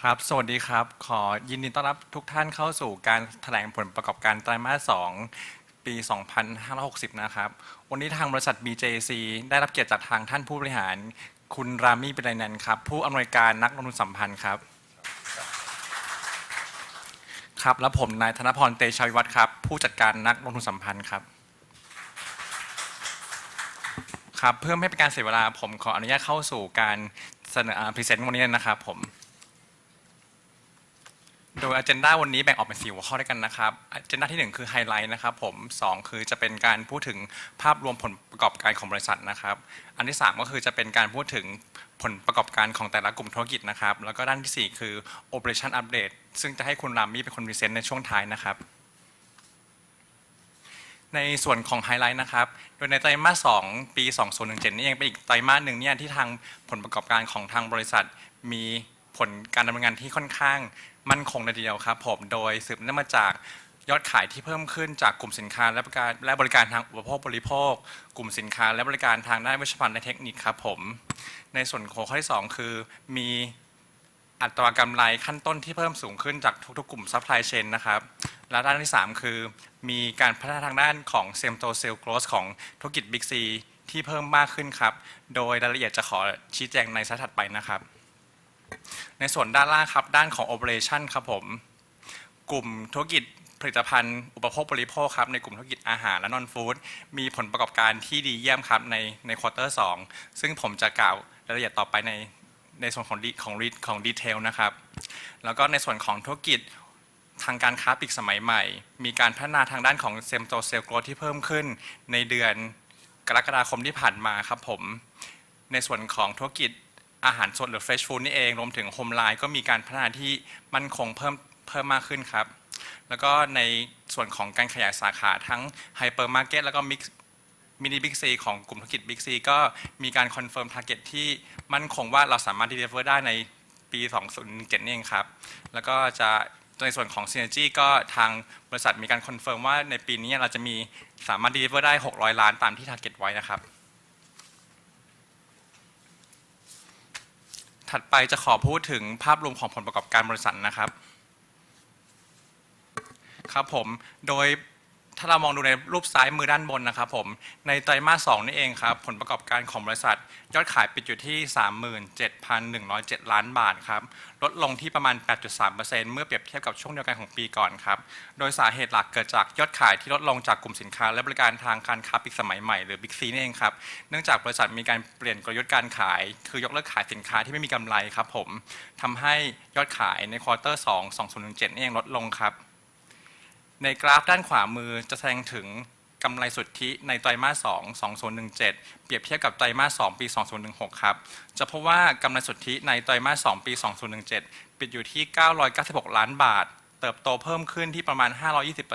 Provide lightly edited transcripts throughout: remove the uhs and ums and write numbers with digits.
ครับสวัสดีครับขอยินดีต้อนรับทุกท่านเข้าสู่การแถลงผลประกอบการไตรมาส2ปี2560นะครับวันนี้ทางบริษัท BIGC ได้รับเกียรติจากทางท่านผู้บริหารคุณรามีเป็นไรนันท์ครับผู้อำนวยการนักลงทุนสัมพันธ์ครับครับและผมนายธนพรเตชะวิวัฒน์ครับผู้จัดการนักลงทุนสัมพันธ์ครับครับเพื่อไม่ให้เป็นการเสียเวลาผมขออนุญาตเข้าสู่การเสนอพรีเซนต์วันนี้นะครับผมโดย agenda วันนี้แบ่งออกเป็น4หัวข้อด้วยกันนะครับ agenda ที่1คือไฮไลท์นะครับผม2คือจะเป็นการพูดถึงภาพรวมผลประกอบการของบริษัทนะครับอันที่3ก็คือจะเป็นการพูดถึงผลประกอบการของแต่ละกลุ่มธุรกิจนะครับแล้วก็ด้านที่4คือ operation update ซึ่งจะให้คุณรามี่เป็นคนพรีเซนต์ในช่วงท้ายนะครับในส่วนของไฮไลท์นะครับโดยในไตรมาส2ปี2017นี่เองเป็นอีกไตรมาสหนึ่งเนี่ยที่ทางผลประกอบการของทางบริษัทมีผลการดำเนินงานที่ค่อนข้างมั่นคงเลยทีเดียวครับผมโดยสืบเนื่องมาจากยอดขายที่เพิ่มขึ้นจากกลุ่มสินค้าและบริการทางอุปโภคบริโภคกลุ่มสินค้าและบริการทางด้านวิชาการและเทคนิคครับผมในส่วนของข้อที่2คือมีอัตรากำไรขั้นต้นที่เพิ่มสูงขึ้นจากทุกๆกลุ่มซัพพลายเชนนะครับและด้านที่3คือมีการพัฒนาทางด้านของเซมโตเซลโกรสของธุรกิจ BIGC ที่เพิ่มมากขึ้นครับโดยรายละเอียดจะขอชี้แจงในสไลด์ถัดไปนะครับในส่วนด้านล่างครับด้านของ Operation ครับผมกลุ่มธุรกิจผลิตภัณฑ์อุปโภคบริโภคครับในกลุ่มธุรกิจอาหารและนอนฟู้ดมีผลประกอบการที่ดีเยี่ยมครับในควอเตอร์2ซึ่งผมจะกล่าวรายละเอียดต่อไปในส่วนของดีเทลนะครับแล้วก็ในส่วนของธุรกิจทางการค้าปลีกสมัยใหม่มีการพัฒนาทางด้านของเซมโตเซลโกรทที่เพิ่มขึ้นในเดือนกรกฎาคมที่ผ่านมาครับผมในส่วนของธุรกิจอาหารสดหรือ Fresh Food นี่เองรวมถึงโฮมไลน์ก็มีการพัฒนาที่มั่นคงเพิ่มมากขึ้นครับแล้วก็ในส่วนของการขยายสาขาทั้งไฮเปอร์มาร์เก็ตแล้วก็มินิบิ๊กซีของกลุ่มธุรกิจบิ๊กซีก็มีการคอนเฟิร์มทาร์เก็ตที่มั่นคงว่าเราสามารถ deliver ได้ในปี2017นี่เองครับแล้วก็จะในส่วนของ Synergy ก็ทางบริษัทมีการคอนเฟิร์มว่าในปีนี้เราจะมีสามารถ deliver ได้600 ล้านตามที่ target ไว้นะครับถัดไปจะขอพูดถึงภาพรวมของผลประกอบการบริษัทนะครับครับผมโดยถ้าเรามองดูในรูปซ้ายมือด้านบนนะครับผมในไตรมาส2นี่เองครับผลประกอบการของบริษัทยอดขายปิดอยู่ที่ 37,107 ล้านบาทครับลดลงที่ประมาณ 8.3% เมื่อเปรียบเทียบกับช่วงเดียวกันของปีก่อนครับโดยสาเหตุหลักเกิดจากยอดขายที่ลดลงจากกลุ่มสินค้าและบริการทางการค้าปลีกสมัยใหม่หรือ BIGC นี่เองครับเนื่องจากบริษัทมีการเปลี่ยนกลยุทธ์การขายคือยกเลิกขายสินค้าที่ไม่มีกำไรครับผมทำให้ยอดขายในควอเตอร์2 2017นี่เองลดลงครับในกราฟด้านขวามือจะแสดงถึงกำไรสุทธิในไตรมาส2 2017เปรียบเทียบกับไตรมาส2ปี2016ครับจะพบว่ากำไรสุทธิในไตรมาส2ปี2017ปิดอยู่ที่996ล้านบาทเติบโตเพิ่มขึ้นที่ประมาณ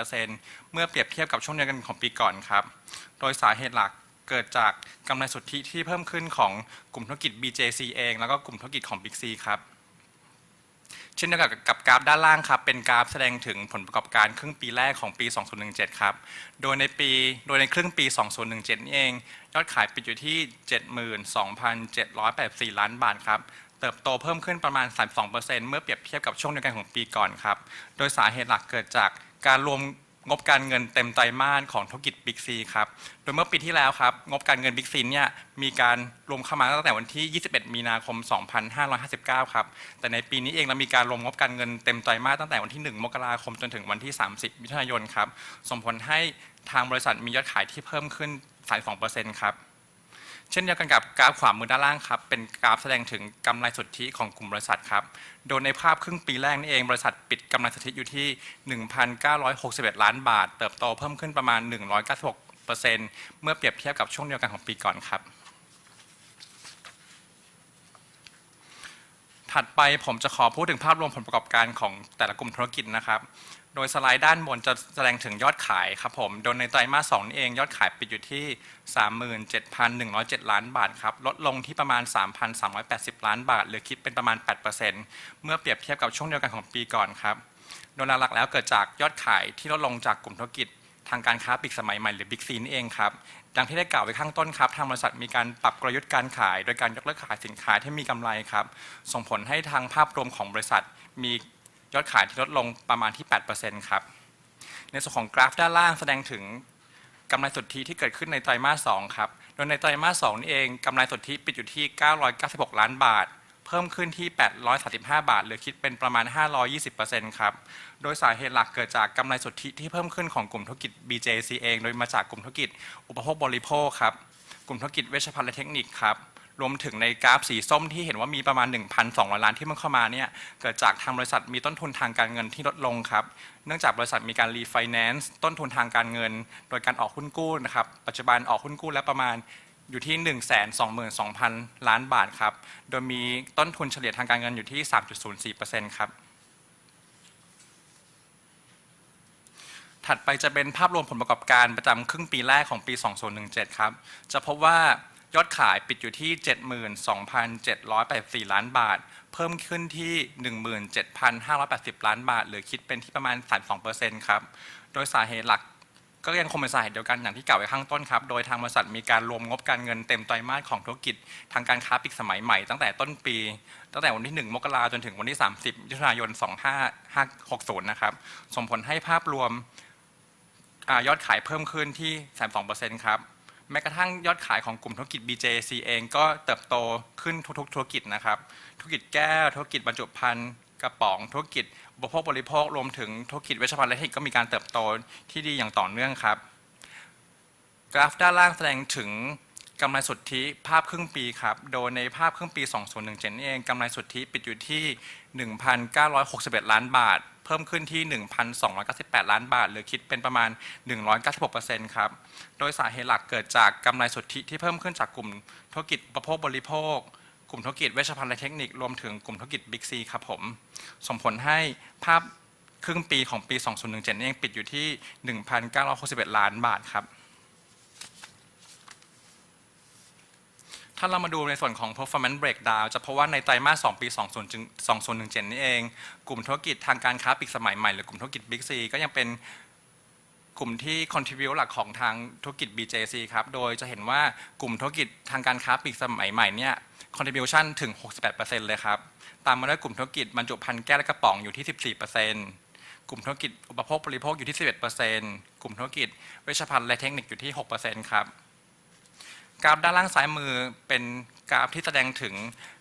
520% เมื่อเปรียบเทียบกับช่วงเดียวกันของปีก่อนครับโดยสาเหตุหลักเกิดจากกำไรสุทธิที่เพิ่มขึ้นของกลุ่มธุรกิจ BJC เองแล้วก็กลุ่มธุรกิจของ BIGC ครับเช่นเดียวกับกราฟด้านล่างครับเป็นกราฟแสดงถึงผลประกอบการครึ่งปีแรกของปี2017ครับโดยในครึ่งปี2017นี่เองยอดขายปิดอยู่ที่ 72,784 ล้านบาทครับเติบโตเพิ่มขึ้นประมาณ 32% เมื่อเปรียบเทียบกับช่วงเดียวกันของปีก่อนครับโดยสาเหตุหลักเกิดจากการรวมงบการเงินเต็มไตรมาสของธุรกิจ BIGC ครับโดยเมื่อปีที่แล้วครับงบการเงิน BIGC เนี่ยมีการรวมเข้ามาตั้งแต่วันที่21มีนาคม2559ครับแต่ในปีนี้เองเรามีการรวมงบการเงินเต็มไตรมาสตั้งแต่วันที่1มกราคมจนถึงวันที่30มิถุนายนครับส่งผลให้ทางบริษัทมียอดขายที่เพิ่มขึ้น 32% ครับเช่นเดียวกันกับกราฟขวามือด้านล่างครับเป็นกราฟแสดงถึงกำไรสุทธิของกลุ่มบริษัทครับโดยในภาพครึ่งปีแรกนี่เองบริษัทปิดกำไรสุทธิอยู่ที่ 1,961 ล้านบาทเติบโตเพิ่มขึ้นประมาณ 196% เมื่อเปรียบเทียบกับช่วงเดียวกันของปีก่อนครับถัดไปผมจะขอพูดถึงภาพรวมผลประกอบการของแต่ละกลุ่มธุรกิจนะครับโดยสไลด์ด้านบนจะแสดงถึงยอดขายครับผมโดยในไตรมาส2นี่เองยอดขายปิดอยู่ที่ 37,107 ล้านบาทครับลดลงที่ประมาณ 3,380 ล้านบาทหรือคิดเป็นประมาณ 8% เมื่อเปรียบเทียบกับช่วงเดียวกันของปีก่อนครับโดยหลักๆแล้วเกิดจากยอดขายที่ลดลงจากกลุ่มธุรกิจทางการค้าปลีกสมัยใหม่หรือ BIGC นี่เองครับ ดังที่ได้กล่าวไว้ข้างต้นครับทางบริษัทมีการปรับกลยุทธ์การขายโดยการยกเลิกขายสินค้าที่มีกำไรครับส่งผลให้ทางภาพรวมของบริษัทมียอดขายที่ลดลงประมาณที่ 8% ครับในส่วนของกราฟด้านล่างแสดงถึงกำไรสุทธิที่เกิดขึ้นในไตรมาส 2ครับโดยในไตรมาส 2นี่เองกำไรสุทธิปิดอยู่ที่996ล้านบาทเพิ่มขึ้นที่835บาทหรือคิดเป็นประมาณ 520% ครับโดยสาเหตุหลักเกิดจากกำไรสุทธิที่เพิ่มขึ้นของกลุ่มธุรกิจ BIGC เองโดยมาจากกลุ่มธุรกิจอุปโภคบริโภคครับกลุ่มธุรกิจเวชภัณฑ์และเทคนิคครับรวมถึงในกราฟสีส้มที่เห็นว่ามีประมาณ 1,200 ล้านที่มันเข้ามาเนี่ยเกิดจากทางบริษัทมีต้นทุนทางการเงินที่ลดลงครับเนื่องจากบริษัทมีการรีไฟแนนซ์ต้นทุนทางการเงินโดยการออกหุ้นกู้นะครับปัจจุบันออกหุ้นกู้แล้วประมาณอยู่ที่ 122,000 ล้านบาทครับโดยมีต้นทุนเฉลี่ยทางการเงินอยู่ที่ 3.04% ครับถัดไปจะเป็นภาพรวมผลประกอบการประจำครึ่งปีแรกของปี 2017 ครับจะพบว่ายอดขายปิดอยู่ที่ 72,784 ล้านบาทเพิ่มขึ้นที่ 17,580 ล้านบาทหรือคิดเป็นที่ประมาณ 32% ครับโดยสาเหตุหลักก็ยังคงเป็นสาเหตุเดียวกันอย่างที่กล่าวไว้ข้างต้นครับโดยทางบริษัทมีการรวมงบการเงินเต็มไตรมาสของธุรกิจทางการค้าปลีกสมัยใหม่ตั้งแต่ต้นปีตั้งแต่วันที่1 มกราคมจนถึงวันที่30 มิถุนายน 2560 นะครับส่งผลให้ภาพรวมยอดขายเพิ่มขึ้นที่ 32% ครับแม้กระทั่งยอดขายของกลุ่มธุรกิจ BIGC เองก็เติบโตขึ้นทุกๆธุรกิจนะครับธุรกิจแก้วธุรกิจบรรจุภัณฑ์กระป๋องธุรกิจอุปโภคบริโภครวมถึงธุรกิจเวชภัณฑ์และเทคนิคก็มีการเติบโตที่ดีอย่างต่อเนื่องครับกราฟด้านล่างแสดงถึงกำไรสุทธิภาพครึ่งปีครับโดยในภาพครึ่งปี 2017 นี่เองกำไรสุทธิปิดอยู่ที่ 1,961 ล้านบาทเพิ่มขึ้นที่ 1,298 ล้านบาทหรือคิดเป็นประมาณ 196% ครับโดยสาเหตุหลักเกิดจากกำไรสุทธิที่เพิ่มขึ้นจากกลุ่มธุรกิจอุปโภคบริโภคกลุ่มธุรกิจเวชภัณฑ์และเทคนิครวมถึงกลุ่มธุรกิจ BIGC ครับผมส่งผลให้ภาพครึ่งปีของปี 2017 นี่เองปิดอยู่ที่ 1,961 ล้านบาทครับถ้าเรามาดูในส่วนของ performance breakdown จะพบว่าในไตรมาส 2 ปี 2017 นี่เองกลุ่มธุรกิจทางการค้าปลีกสมัยใหม่หรือกลุ่มธุรกิจ BIGC ก็ยังเป็นกลุ่มที่ contribute หลักของทางธุรกิจ BIGC ครับโดยจะเห็นว่ากลุ่มธุรกิจทางการค้าปลีกสมัยใหม่เนี่ย contribution ถึง 68% เลยครับตามมาด้วยกลุ่มธุรกิจบรรจุภัณฑ์แก้วและกระป๋องอยู่ที่ 14% กลุ่มธุรกิจอุปโภคบริโภคอยู่ที่ 11% กลุ่มธุรกิจเวชภัณฑ์และเทคนิคอยู่ที่ 6% ครับกราฟด้านล่างซ้ายมือเป็นกราฟที่แสดงถึง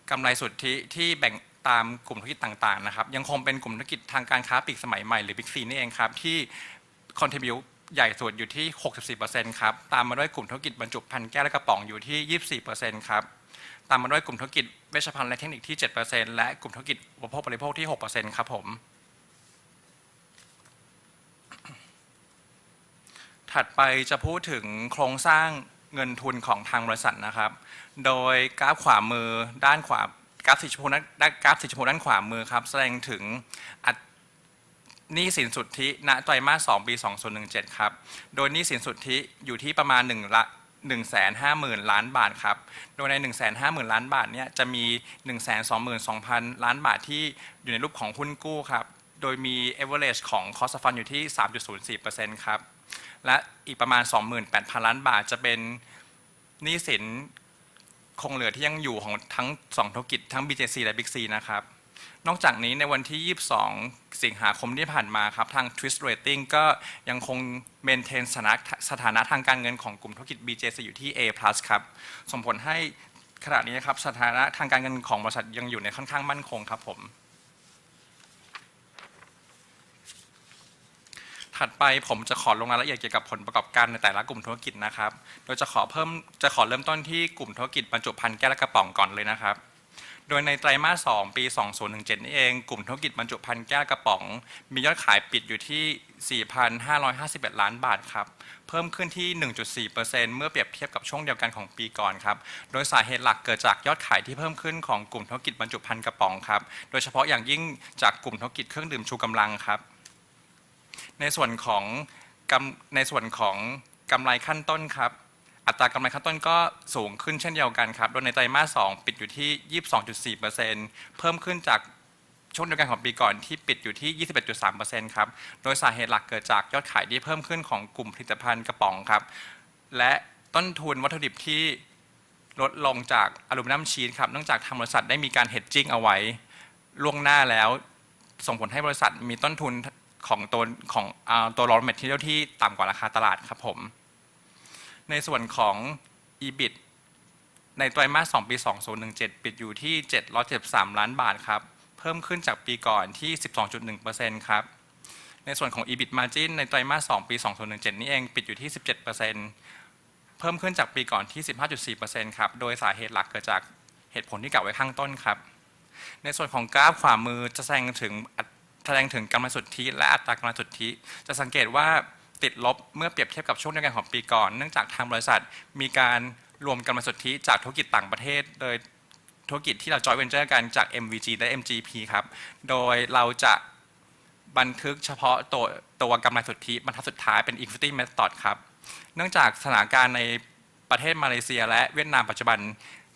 กำไรสุทธิที่แบ่งตามกลุ่มธุรกิจต่างๆนะครับยังคงเป็นกลุ่มธุรกิจทางการค้าปลีกสมัยใหม่หรือ BIGC นี่เองครับที่ contribute ใหญ่สุดอยู่ที่ 64% ครับตามมาด้วยกลุ่มธุรกิจบรรจุภัณฑ์แก้วและกระป๋องอยู่ที่ 24% ครับตามมาด้วยกลุ่มธุรกิจเวชภัณฑ์และเทคนิคที่ 7% และกลุ่มธุรกิจอุปโภคบริโภคที่ 6% ครับผมถัดไปจะพูดถึงโครงสร้างเงินทุนของทางบริษัทนะครับโดยกราฟขวามือด้านขวากราฟสีชมพูด้านขวามือครับแสดงถึงหนี้สินสุทธิณไตรมาส 2 ปี 2017 ครับโดยหนี้สินสุทธิอยู่ที่ประมาณ150,000 ล้านบาทครับโดยใน 150,000 ล้านบาทเนี่ยจะมี 122,000 ล้านบาทที่อยู่ในรูปของหุ้นกู้ครับโดยมี average ของ cost of fund อยู่ที่ 3.04% ครับและอีกประมาณ 28,000 ล้านบาทจะเป็นหนี้สินคงเหลือที่ยังอยู่ของทั้ง2ธุรกิจทั้ง BIGC และ BIGC นะครับนอกจากนี้ในวันที่ 22 สิงหาคมที่ผ่านมาครับทาง Twist Rating ก็ยังคงเมนเทนสถานะทางการเงินของกลุ่มธุรกิจ BIGC อยู่ที่ A+ ครับส่งผลให้ขณะนี้นะครับสถานะทางการเงินของบริษัทยังอยู่ในค่อนข้างมั่นคงครับผมถัดไปผมจะขอลงรายละเอียดเกี่ยวกับผลประกอบการในแต่ละกลุ่มธุรกิจนะครับโดยจะขอเริ่มต้นที่กลุ่มธุรกิจบรรจุภัณฑ์แก้วและกระป๋องก่อนเลยนะครับโดยในไตรมาส 2 ปี 2017 นี่เองกลุ่มธุรกิจบรรจุภัณฑ์แก้วกระป๋องมียอดขายปิดอยู่ที่ 4,551 ล้านบาทครับเพิ่มขึ้นที่ 1.4% เมื่อเปรียบเทียบกับช่วงเดียวกันของปีก่อนครับโดยสาเหตุหลักเกิดจากยอดขายที่เพิ่มขึ้นของกลุ่มธุรกิจบรรจุภัณฑ์กระป๋องครับโดยเฉพาะอย่างยิ่งจากกลุ่มธุรกิจเครื่องดื่มชูกำลังครับในส่วนของกำไรขั้นต้นครับอัตรากำไรขั้นต้นก็สูงขึ้นเช่นเดียวกันครับโดยในไตรมาส 2 ปิดอยู่ที่ 22.4% เพิ่มขึ้นจากช่วงเดียวกันของปีก่อนที่ปิดอยู่ที่ 21.3% ครับโดยสาเหตุหลักเกิดจากยอดขายที่เพิ่มขึ้นของกลุ่มผลิตภัณฑ์กระป๋องครับและ ต้นทุนวัตถุดิบที่ลดลงจากอลูมิเนียมชีทครับเนื่องจากทางบริษัทได้มีการเฮดจิ้งเอาไว้ล่วงหน้าแล้วส่งผลให้บริษัทมีต้นทุนของตัว raw material ที่ต่ำกว่าราคาตลาดครับผมในส่วนของ EBIT ในไตรมาส2ปี2017ปิดอยู่ที่773ล้านบาทครับเพิ่มขึ้นจากปีก่อนที่ 12.1% ครับในส่วนของ EBIT margin ในไตรมาส2ปี2017นี่เองปิดอยู่ที่ 17%เพิ่มขึ้นจากปีก่อนที่ 15.4% ครับโดยสาเหตุหลักเกิดจากเหตุผลที่กล่าวไว้ข้างต้นครับในส่วนของกราฟขวามือจะแสดงถึงกำไรสุทธิและอัตรากำไรสุทธิจะสังเกตว่าติดลบเมื่อเปรียบเทียบกับช่วงเดียวกันของปีก่อนเนื่องจากทางบริษัทมีการรวมกำไรสุทธิจากธุรกิจต่างประเทศโดยธุรกิจที่เรา joint venture กันจาก MVG และ MGP ครับโดยเราจะบันทึกเฉพาะตัวกำไรสุทธิบรรทัดสุดท้ายเป็น equity method ครับเนื่องจากสถานการณ์ในประเทศมาเลเซียและเวียดนามปัจจุบัน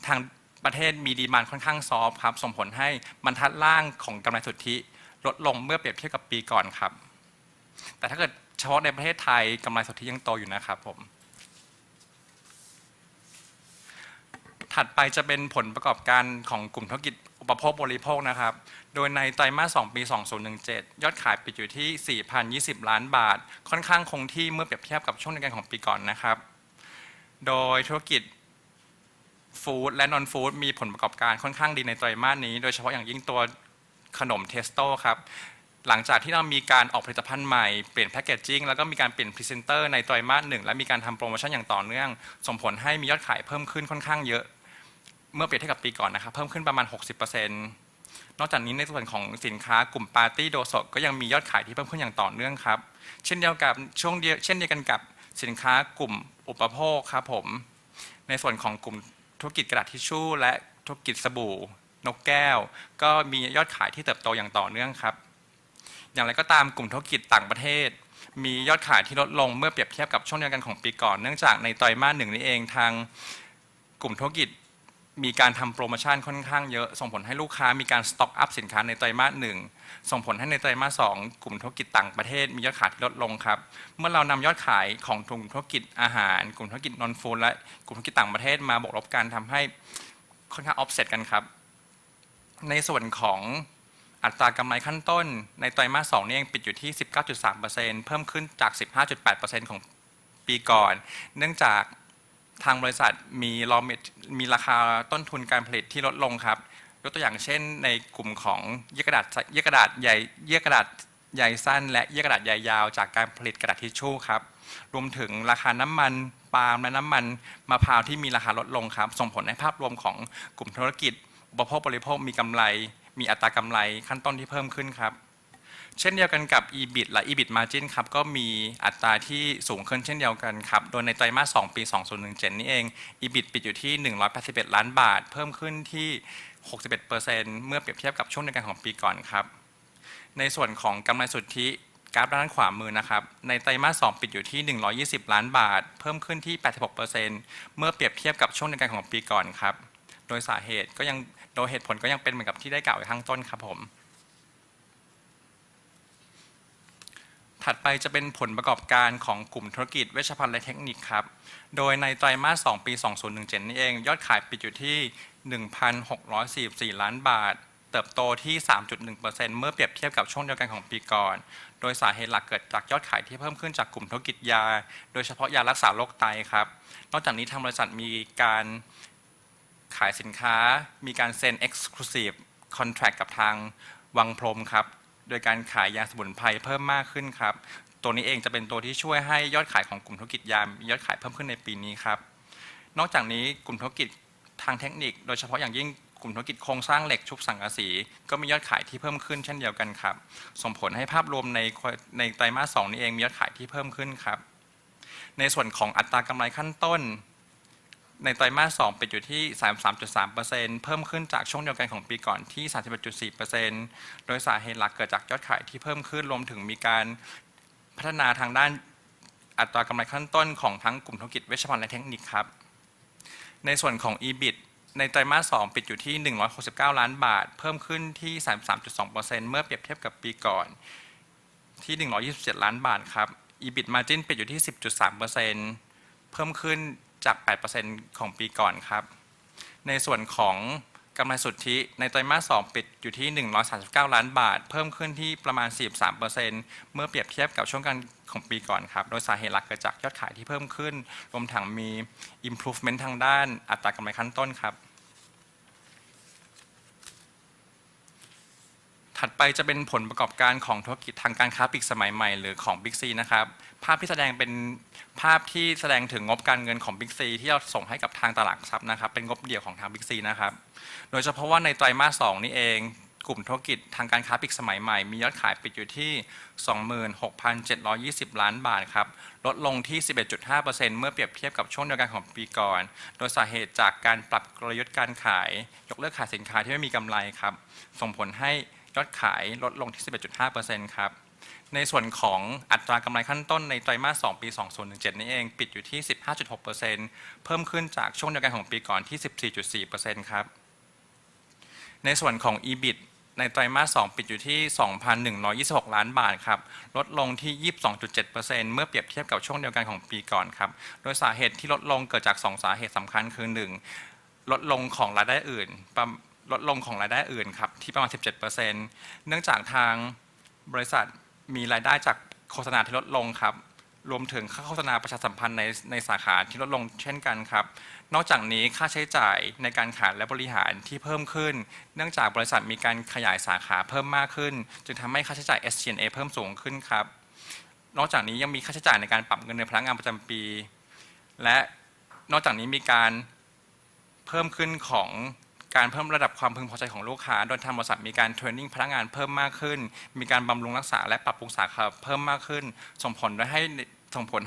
ทางประเทศมีดีมานด์ค่อนข้างซอฟครับส่งผลให้บรรทัดล่างของกำไรสุทธิลดลงเมื่อเปรียบเทียบกับปีก่อนครับแต่ถ้าเกิดเฉพาะในประเทศไทยกำไรสุทธิยังโตอยู่นะครับผมถัดไปจะเป็นผลประกอบการของกลุ่มธุรกิจอุปโภคบริโภคนะครับโดยในไตรมาส2ปี2017ยอดขายปิดอยู่ที่ 4,020 ล้านบาทค่อนข้างคงที่เมื่อเปรียบเทียบกับช่วงเดียวกันของปีก่อนนะครับโดยธุรกิจฟู้ดและนอนฟู้ดมีผลประกอบการค่อนข้างดีในไตรมาสนี้โดยเฉพาะอย่างยิ่งตัวขนมเทสโต้ครับหลังจากที่เรามีการออกผลิตภัณฑ์ใหม่เปลี่ยนแพคเกจจิ้งแล้วก็มีการเปลี่ยนพรีเซนเตอร์ในไตรมาส1และมีการทำโปรโมชั่นอย่างต่อเนื่องส่งผลให้มียอดขายเพิ่มขึ้นค่อนข้างเยอะเมื่อเปรียบเทียบกับปีก่อนนะครับเพิ่มขึ้นประมาณ 60%นอกจากนี้ในส่วนของสินค้ากลุ่มปาร์ตี้โดโซะก็ยังมียอดขายที่เพิ่มขึ้นอย่างต่อเนื่องครับเช่นเดียวกันกับสินค้ากลุ่มอุปโภคครับผมในส่วนของกลุ่มธุรกิจกระดาษทิชชู่และธุรกิจสบู่นกแก้วก็มียอดขายที่เติบโตอย่างต่อเนื่องครับอย่างไรก็ตามกลุ่มธุรกิจต่างประเทศมียอดขายที่ลดลงเมื่อเปรียบเทียบกับช่วงเดียวกันของปีก่อนเนื่องจากในไตรมาส1นี้เองทางกลุ่มธุรกิจมีการทำโปรโมชั่นค่อนข้างเยอะส่งผลให้ลูกค้ามีการสต็อกอัพสินค้าในไตรมาส1ส่งผลให้ในไตรมาส2กลุ่มธุรกิจต่างประเทศมียอดขายที่ลดลงครับเมื่อเรานำยอดขายของกลุ่มธุรกิจอาหารกลุ่มธุรกิจนอนฟู้ดและกลุ่มธุรกิจต่างประเทศมาบวกลบกันทำให้ค่อนข้างออฟเซตกันครับในส่วนของอัตรากำไรขั้นต้นในไตรมาส2นี่เองปิดอยู่ที่ 19.3% เพิ่มขึ้นจาก 15.8% ของปีก่อนเนื่องจากทางบริษัทมีราคาต้นทุนการผลิตที่ลดลงครับยกตัวอย่างเช่นในกลุ่มของเยื่อกระดาษใยสั้นและเยื่อกระดาษใยยาวจากการผลิตกระดาษทิชชู่ครับรวมถึงราคาน้ำมันปาล์มและน้ำมันมะพร้าวที่มีราคาลดลงครับส่งผลให้ภาพรวมของกลุ่มธุรกิจอุปโภคบริโภคมีอัตรากำไรขั้นต้นที่เพิ่มขึ้นครับเช่นเดียวกันกับ EBIT และ EBIT margin ครับก็มีอัตราที่สูงขึ้นเช่นเดียวกันครับโดยในไตรมาส2ปี2017นี่เอง EBIT ปิดอยู่ที่181ล้านบาทเพิ่มขึ้นที่ 61% เมื่อเปรียบเทียบกับช่วงเดียวกันของปีก่อนครับในส่วนของกำไรสุทธิกราฟด้านขวามือนะครับในไตรมาส2ปิดอยู่ที่120ล้านบาทเพิ่มขึ้นที่ 86% เมื่อเปรียบเทียบกับช่วงเดียวกันของปีก่อนครับโดยเหตุผลก็ยังเป็นเหมือนกับที่ได้กล่าวไว้ข้างต้นครับผมถัดไปจะเป็นผลประกอบการของกลุ่มธุรกิจเวชภัณฑ์และเทคนิคครับโดยในไตรมาส2ปี2017นี่เองยอดขายปิดอยู่ที่ 1,644 ล้านบาทเติบโตที่ 3.1% เมื่อเปรียบเทียบกับช่วงเดียวกันของปีก่อนโดยสาเหตุหลักเกิดจากยอดขายที่เพิ่มขึ้นจากกลุ่มธุรกิจยาโดยเฉพาะยารักษาโรคไตครับนอกจากนี้ทางบริษัทมีการขายสินค้ามีการเซ็น Exclusive Contract กับทางวังพรหมครับโดยการขายยาสมุนไพรเพิ่มมากขึ้นครับตัวนี้เองจะเป็นตัวที่ช่วยให้ยอดขายของกลุ่มธุรกิจยามียอดขายเพิ่มขึ้นในปีนี้ครับนอกจากนี้กลุ่มธุรกิจทางเทคนิคโดยเฉพาะอย่างยิ่งกลุ่มธุรกิจโครงสร้างเหล็กชุบสังกะสีก็มียอดขายที่เพิ่มขึ้นเช่นเดียวกันครับส่งผลให้ภาพรวมในไตรมาส2นี้เองมียอดขายที่เพิ่มขึ้นครับในส่วนของอัตรากำไรขั้นต้นในไตรมาส2ปิดอยู่ที่ 33.3% เพิ่มขึ้นจากช่วงเดียวกันของปีก่อนที่ 31.4% โดยสาเหตุหลักเกิดจากยอดขายที่เพิ่มขึ้นรวมถึงมีการพัฒนาทางด้านอัตรากำไรขั้นต้นของทั้งกลุ่มธุรกิจเวชภัณฑ์และเทคนิคครับในส่วนของ EBIT ในไตรมาส2ปิดอยู่ที่169ล้านบาทเพิ่มขึ้นที่ 33.2% เมื่อเปรียบเทียบกับปีก่อนที่127ล้านบาทครับ EBIT margin ปิดอยู่ที่ 10.3%เพิ่มขึ้น จาก 8% ของปีก่อนครับในส่วนของกำไรสุทธิในไตรมาส 2 ปิดอยู่ที่139 ล้านบาทเพิ่มขึ้นที่ประมาณ 43% เมื่อเปรียบเทียบกับช่วงการของปีก่อนครับโดยสาเหตุหลักเกิดจากยอดขายที่เพิ่มขึ้นรวมทั้งมี improvement ทางด้านอัตรากำไรขั้นต้นครับถัดไปจะเป็นผลประกอบการของธุรกิจทางการค้าปลีกสมัยใหม่หรือของ BIGC นะครับภาพที่แสดงเป็นภาพที่แสดงถึงงบการเงินของ BIGC ที่เราส่งให้กับทางตลาดหลักทรัพย์นะครับเป็นงบเดี่ยวของทาง BIGC นะครับโดยเฉพาะว่าในไตรมาส 2 นี่เองกลุ่มธุรกิจทางการค้าปลีกสมัยใหม่มียอดขายปิดอยู่ที่ 26,720 ล้านบาทครับลดลงที่ 11.5% เมื่อเปรียบเทียบกับช่วงเดียวกันของปีก่อนโดยสาเหตุจากการปรับกลยุทธ์การขายยกเลิกขายสินค้าที่ไม่มีกำไรครับส่งผลให้ยอดขายลดลงที่ 11.5% ครับในส่วนของอัตรากำไรขั้นต้นในไตรมาส 2 ปี 2017 นี้เองปิดอยู่ที่ 15.6% เพิ่มขึ้นจากช่วงเดียวกันของปีก่อนที่ 14.4% ครับในส่วนของ EBIT ในไตรมาส 2 ปิดอยู่ที่ 2,126 ล้านบาทครับลดลงที่ 22.7% เมื่อเปรียบเทียบกับช่วงเดียวกันของปีก่อนครับโดยสาเหตุที่ลดลงเกิดจาก 2 สาเหตุสำคัญคือ 1. ลดลงของรายได้อื่นครับที่ประมาณ 17% เนื่องจากทางบริษัทมีรายได้จากโฆษณาที่ลดลงครับรวมถึงค่าโฆษณาประชาสัมพันธ์ในสาขาที่ลดลงเช่นกันครับนอกจากนี้ค่าใช้จ่ายในการขายและบริหารที่เพิ่มขึ้นเนื่องจากบริษัทมีการขยายสาขาเพิ่มมากขึ้นจึงทำให้ค่าใช้จ่าย SG&A เพิ่มสูงขึ้นครับนอกจากนี้ยังมีค่าใช้จ่ายในการปรับเงินเดือนพนักงานประจำปีและนอกจากนี้มีการเพิ่มขึ้นของการเพิ่มระดับความพึงพอใจของลูกค้าโดยทางบริษัทมีการเทรนนิ่งพนักงานเพิ่มมากขึ้นมีการบำรุงรักษาและปรับปรุงสาขาเพิ่มมากขึ้นส่งผลใ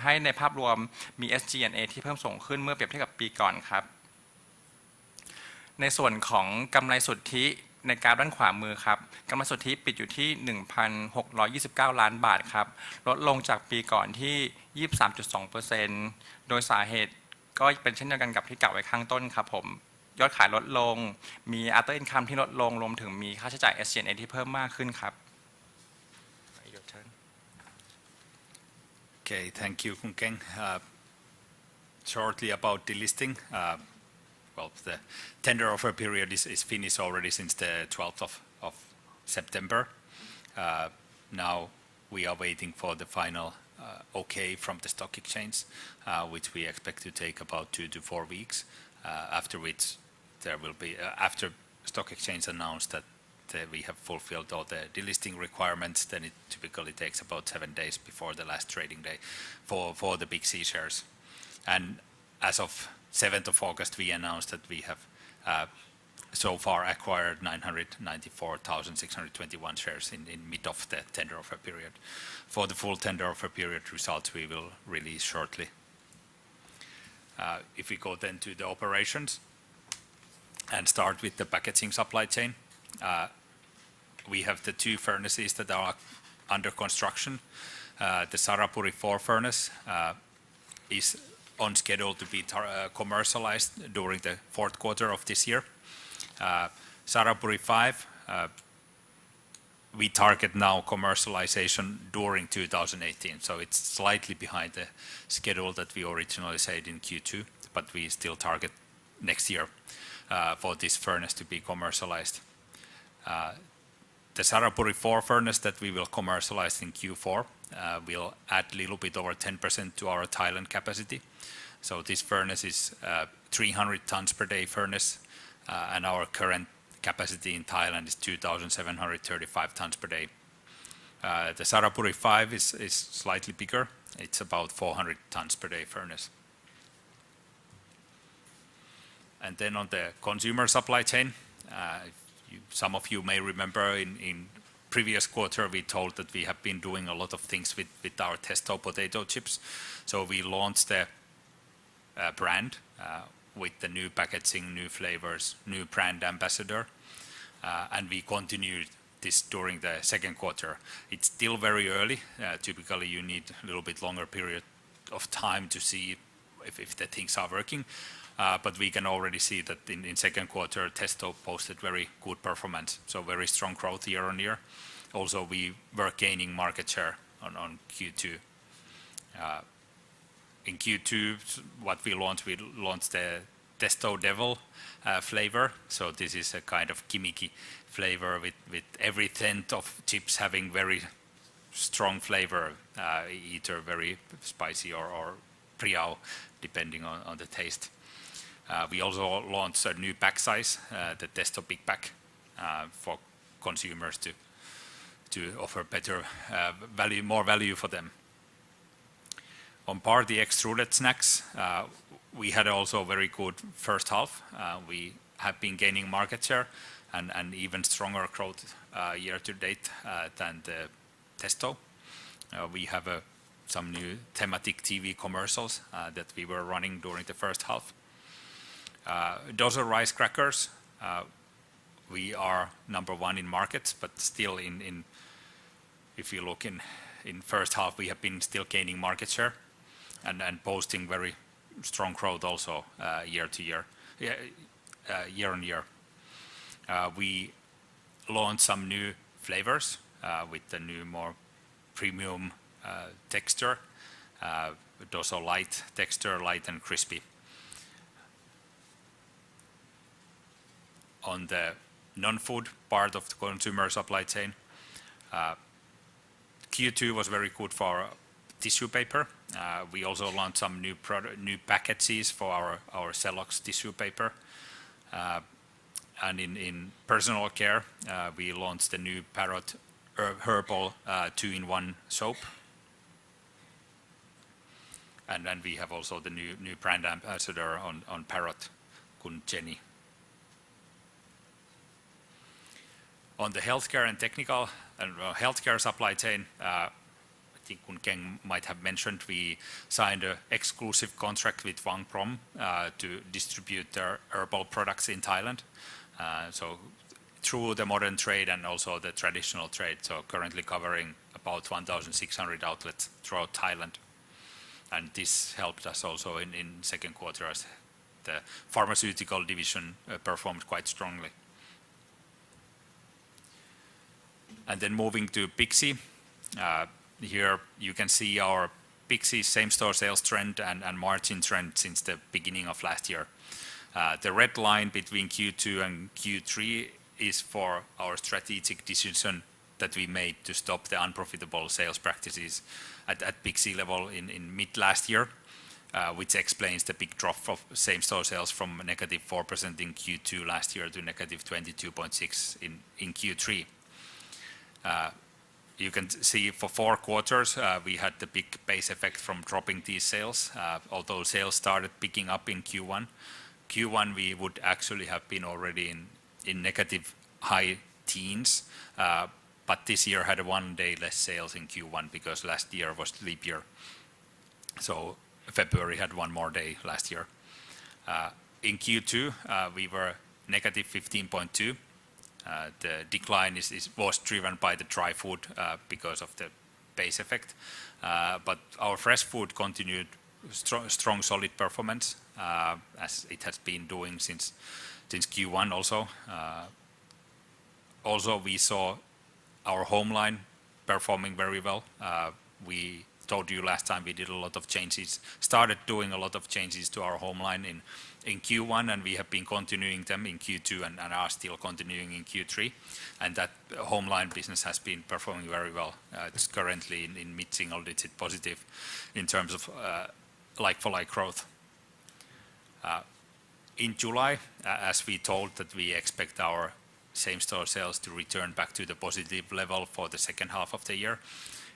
ห้ในภาพรวมมี SG&A ที่เพิ่มสูงขึ้นเมื่อเปรียบเทียบกับปีก่อนครับในส่วนของกำไรสุทธิในกราฟด้านขวามือครับกำไรสุทธิปิดอยู่ที่ 1,629 ล้านบาทครับลดลงจากปีก่อนที่ 23.2% โดยสาเหตุก็เป็นเช่นเดียวกันกับที่กล่าวไว้ข้างต้นครับผมยอดขายลดลงมี other income ที่ลดลงรวมถึงมีค่าใช้จ่าย SG&A ที่เพิ่มมากขึ้นครับ Okay, thank you, Khun Keng. Shortly about delisting. Well, the tender offer period is finished already since the 12th of September. Now we are waiting for the final okay from the stock exchange, which we expect to take about 2 to 4 weeks. After which there will be after stock exchange announced that we have fulfilled all the delisting requirements, then it typically takes about 7 days before the last trading day for the BIGC shares. And as of 7th of August, we announced that we have so far acquired 994,621 shares in mid of the tender offer period. For the full tender offer period results, we will release shortly. If we go then to the operations and start with the packaging supply chain, we have the 2 furnaces that are under construction. The Sarapuri 4 furnace is on schedule to be commercialized during the 4th quarter of this year. Sarapuri 5, we target now commercialization during 2018, so it's slightly behind the schedule that we originally said in Q2, but we still target next year for this furnace to be commercialized. The Sarapuri 4 furnace that we will commercialize in Q4 will add a little bit over 10% to our Thailand capacity. So this furnace is 300 tons per day furnace, and our current capacity in Thailand is 2,735 tons per day. The Sarapuri 5 is slightly bigger. It's about 400 tons per day furnace. And then on the consumer supply chain, some of you may remember in previous quarter we told that we have been doing a lot of things with our Testo potato chips. So we launched the brand with the new packaging, new flavors, new brand ambassador, and we continued this during the 2nd quarter. It's still very early. Typically you need a little bit longer period of time to see if the things are working. But we can already see that in 2nd quarter, Testo posted very good performance, so very strong growth year on year. Also, we were gaining market share on Q2. In Q2, what we launched the Testo Devil flavor. So this is a kind of gimmicky flavor with every tenth of chips having very strong flavor, either very spicy or priao, depending on the taste. We also launched a new pack size, the Testo Big Pack, for consumers to offer better value, more value for them. On party extruded snacks, we had also very good first half. We have been gaining market share and even stronger growth year to date than the Testo. We have some new thematic TV commercials that we were running during the first half. Dozer rice crackers, we are number one in markets, but still if you look in first half, we have been still gaining market share and posting very strong growth also year on year. We launched some new flavors with the new more premium texture, Dozo light texture, light and crispy. On the non-food part of the consumer supply chain, Q2 was very good for tissue paper. We also launched some new packages for our Cellox tissue paper. And in personal care, we launched the new Parrot Herbal 2-in-1 soap. And then we have also the new brand ambassador on Parrot, Kun Jenny. On the healthcare and technical and healthcare supply chain, I think Kun Keng might have mentioned, we signed an exclusive contract with Wang Prom to distribute their herbal products in Thailand. So through the modern trade and also the traditional trade, so currently covering about 1,600 outlets throughout Thailand. And this helped us also in second quarter as the pharmaceutical division performed quite strongly. And then moving to BIGC, here you can see our BIGC same-store sales trend and margin trend since the beginning of last year. The red line between Q2 and Q3 is for our strategic decision that we made to stop the unprofitable sales practices at BIGC level in mid last year, which explains the big drop of same-store sales from -4% in Q2 last year to -22.6% in Q3. You can see for 4 quarters, we had the big base effect from dropping these sales, although sales started picking up in Q1. Q1 we would actually have been already in negative high teens, but this year had 1 day less sales in Q1 because last year was leap year. So February had 1 more day last year. In Q2, we were negative 15.2. The decline was driven by the dry food because of the base effect. But our fresh food continued strong solid performance as it has been doing since Q1 also. Also we saw our home line performing very well. We told you last time we did a lot of changes, started doing a lot of changes to our home line in Q1, and we have been continuing them in Q2 and are still continuing in Q3. And that home line business has been performing very well. It's currently in mid-single digit positive in terms of like-for-like growth. In July, as we told that we expect our same-store sales to return back to the positive level for the second half of the year.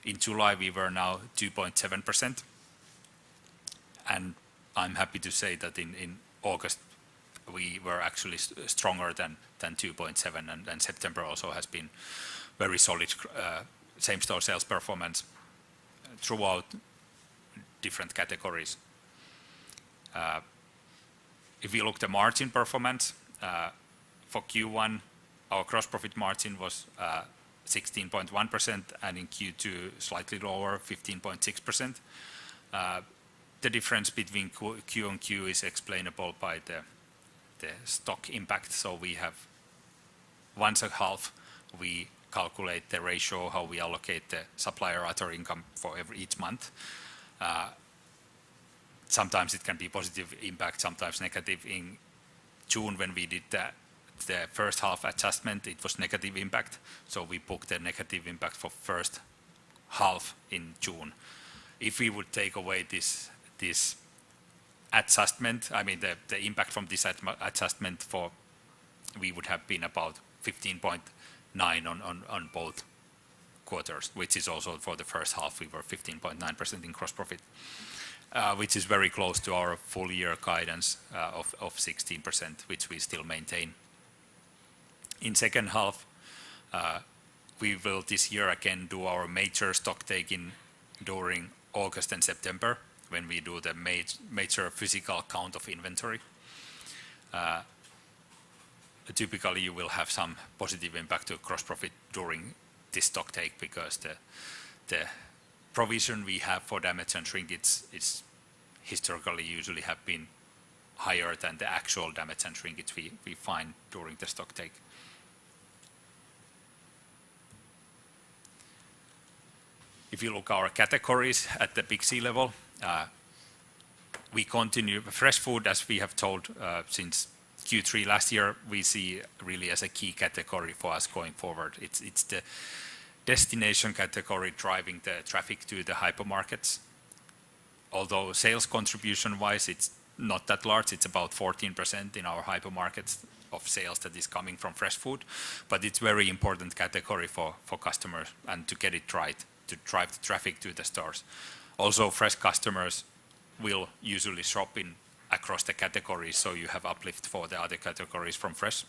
In July, we were now 2.7%. And I'm happy to say that in August, we were actually stronger than 2.7%, and September also has been very solid same-store sales performance throughout different categories. If you look at the margin performance, for Q1, our gross profit margin was 16.1%, and in Q2, slightly lower, 15.6%. The difference between Q and Q is explainable by the stock impact. So we have once a half, we calculate the ratio, how we allocate the supplier other income for each month. sometimes it can be positive impact, sometimes negative. In June, when we did the first half adjustment, it was negative impact. So we booked a negative impact for first half in June. If we would take away this adjustment, I mean the impact from this adjustment, we would have been about 15.9 on both quarters, which is also for the first half we were 15.9% in gross profit, which is very close to our full year guidance of 16%, which we still maintain. In second half, we will this year again do our major stock taking during August and September, when we do the major physical count of inventory. Typically you will have some positive impact to gross profit during this stock take, because the provision we have for damage and shrink, it's historically usually have been higher than the actual damage and shrinkage we find during the stock take. If you look our categories at the BIGC level, we continue fresh food, as we have told since Q3 last year. We see really as a key category for us going forward. It's the destination category driving the traffic to the hypermarkets. Although sales contribution wise it's not that large, it's about 14% in our hypermarkets of sales that is coming from fresh food, but it's very important category for customers, and to get it right, to drive the traffic to the stores. Also, fresh customers will usually shop in across the categories, so you have uplift for the other categories from fresh.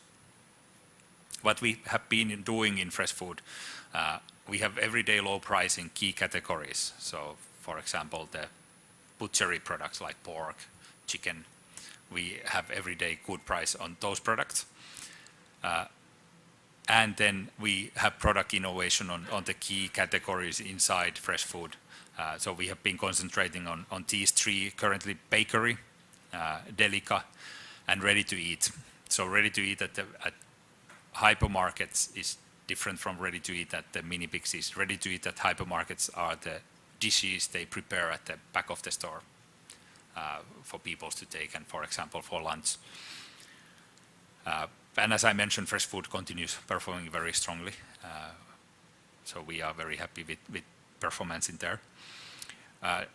What we have been doing in fresh food, we have everyday low price in key categories. So, for example, the butchery products like pork, chicken, we have everyday good price on those products. And then we have product innovation on the key categories inside fresh food. So we have been concentrating on these three currently: bakery, delica, and ready to eat. So ready to eat at hypermarkets is different from ready to eat at the mini BIGCs. Ready to eat at hypermarkets are the dishes they prepare at the back of the store for people to take, and for example for lunch. And as I mentioned, fresh food continues performing very strongly. So we are very happy with performance in there.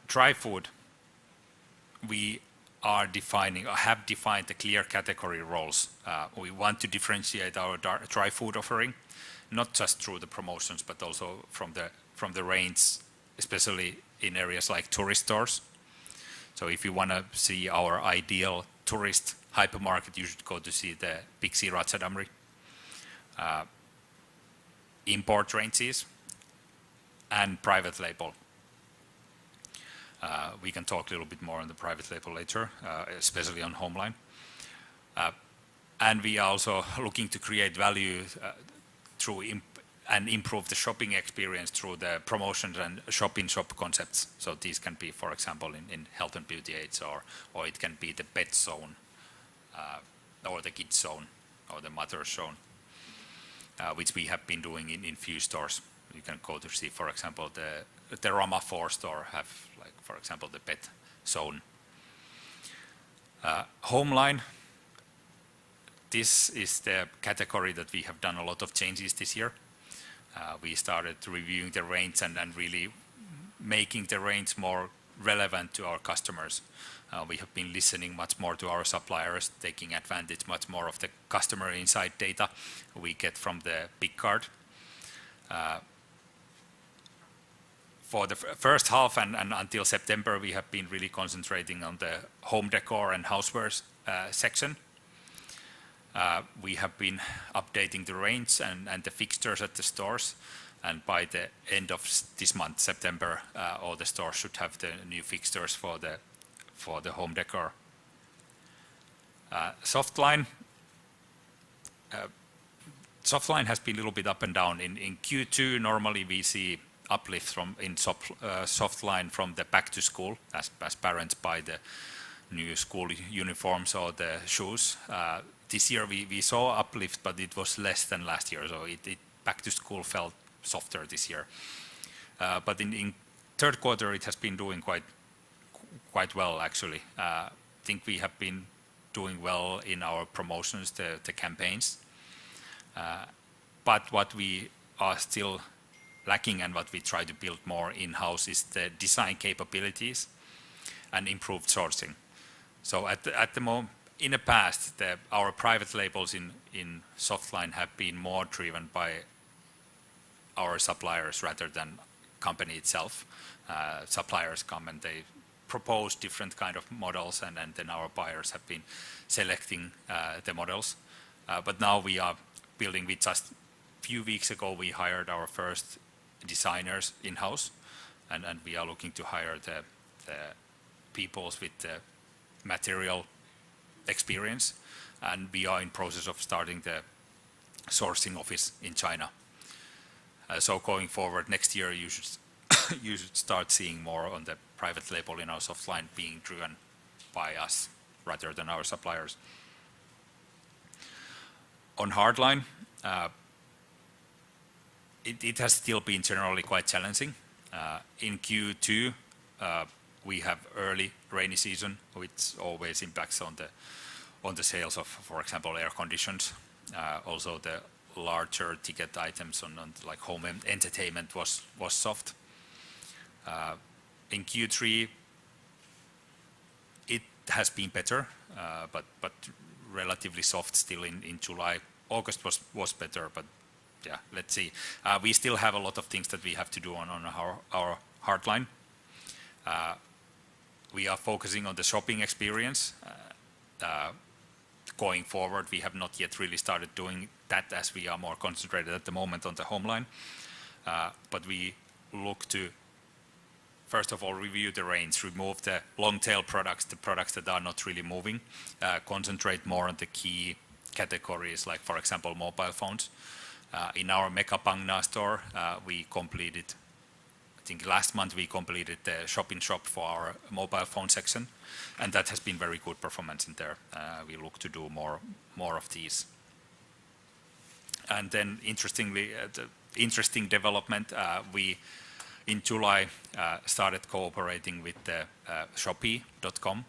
Dry food, we are defining or have defined the clear category roles. We want to differentiate our dry food offering, not just through the promotions, but also from the range, especially in areas like tourist stores. So if you want to see our ideal tourist hypermarket, you should go to see the BIGC Ratsadamri. Import ranges and private label. We can talk a little bit more on the private label later, especially on Homeline. And we are also looking to create value through and improve the shopping experience through the promotions and shop-in-shop concepts. So these can be, for example, in health and beauty aids, or it can be the pet zone, or the kids zone, or the mother zone, which we have been doing in few stores. You can go to see, for example, the Rama 4 store have, like, for example, the pet zone. Homeline, this is the category that we have done a lot of changes this year. We started reviewing the range and really making the range more relevant to our customers. We have been listening much more to our suppliers, taking advantage much more of the customer insight data we get from the big card. For the first half and until September, we have been really concentrating on the home decor and housewares section. We have been updating the range and the fixtures at the stores, and by the end of this month, September, all the stores should have the new fixtures for the home decor. Softline has been a little bit up and down. In Q2, normally we see uplift in softline from the back to school, as parents buy the new school uniforms or the shoes. This year we saw uplift, but it was less than last year, so back to school felt softer this year. But in third quarter it has been doing quite well, actually. I think we have been doing well in our promotions, the campaigns. But what we are still lacking and what we try to build more in-house is the design capabilities and improved sourcing. So at the moment, in the past, our private labels in softline have been more driven by our suppliers rather than company itself. Suppliers come and they propose different kind of models, and then our buyers have been selecting the models. But now we are building. We just few weeks ago we hired our first designers in-house, and we are looking to hire the people with the material experience, and we are in process of starting the sourcing office in China. So going forward next year, you should start seeing more on the private label in our softline being driven by us rather than our suppliers. On hardline, it has still been generally quite challenging. In Q2, we have early rainy season, which always impacts on the sales of, for example, air conditions. Also, the larger ticket items on like home entertainment was soft. In Q3, it has been better, but relatively soft still in July. August was better, but yeah, let's see. We still have a lot of things that we have to do on our hardline. We are focusing on the shopping experience. Going forward, we have not yet really started doing that, as we are more concentrated at the moment on the home line. But we look to, first of all, review the range, remove the long tail products, the products that are not really moving, concentrate more on the key categories, like, for example, mobile phones. In our Mekapangna store, we completed, I think last month we completed the shop-in-shop for our mobile phone section, and that has been very good performance in there. We look to do more of these. And then interestingly, the interesting development, we in July started cooperating with the Shopee.com,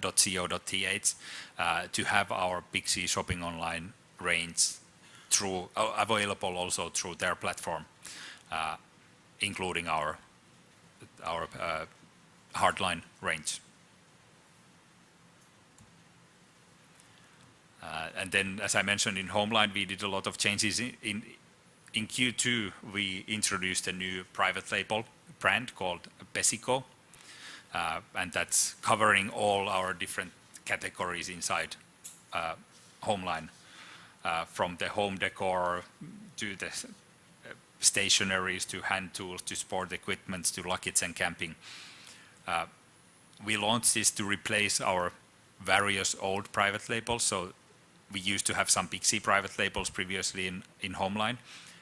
.co.th, to have our BIGC shopping online range available also through their platform, including our hardline range. And then, as I mentioned, in Homeline, we did a lot of changes. In Q2, we introduced a new private label brand called BIGC, and that's covering all our different categories inside Homeline, from the home decor to the stationaries to hand tools to sport equipment to luggage and camping. We launched this to replace our various old private labels. So we used to have some BIGC private labels previously in Homeline,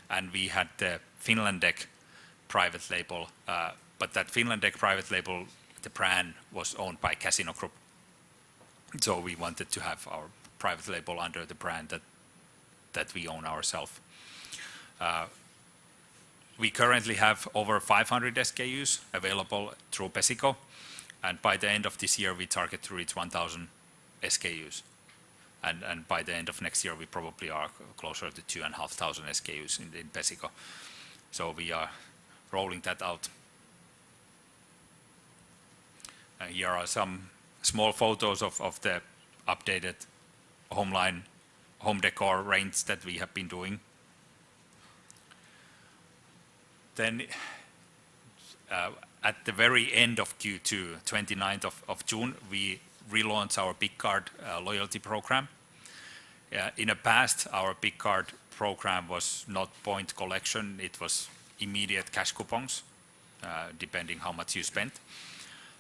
and we had the Finlandec private label, but that Finlandec private label, the brand was owned by Casino Group. So we wanted to have our private label under the brand that we own ourselves. We currently have over 500 SKUs available through BIGC, and by the end of this year, we target to reach 1,000 SKUs. And by the end of next year, we probably are closer to 2,500 SKUs in BIGC. So we are rolling that out. And here are some small photos of the updated Homeline home decor range that we have been doing. Then at the very end of Q2, 29th of June, we relaunched our Big Card loyalty program. In the past, our Big Card program was not point collection, it was immediate cash coupons, depending how much you spent.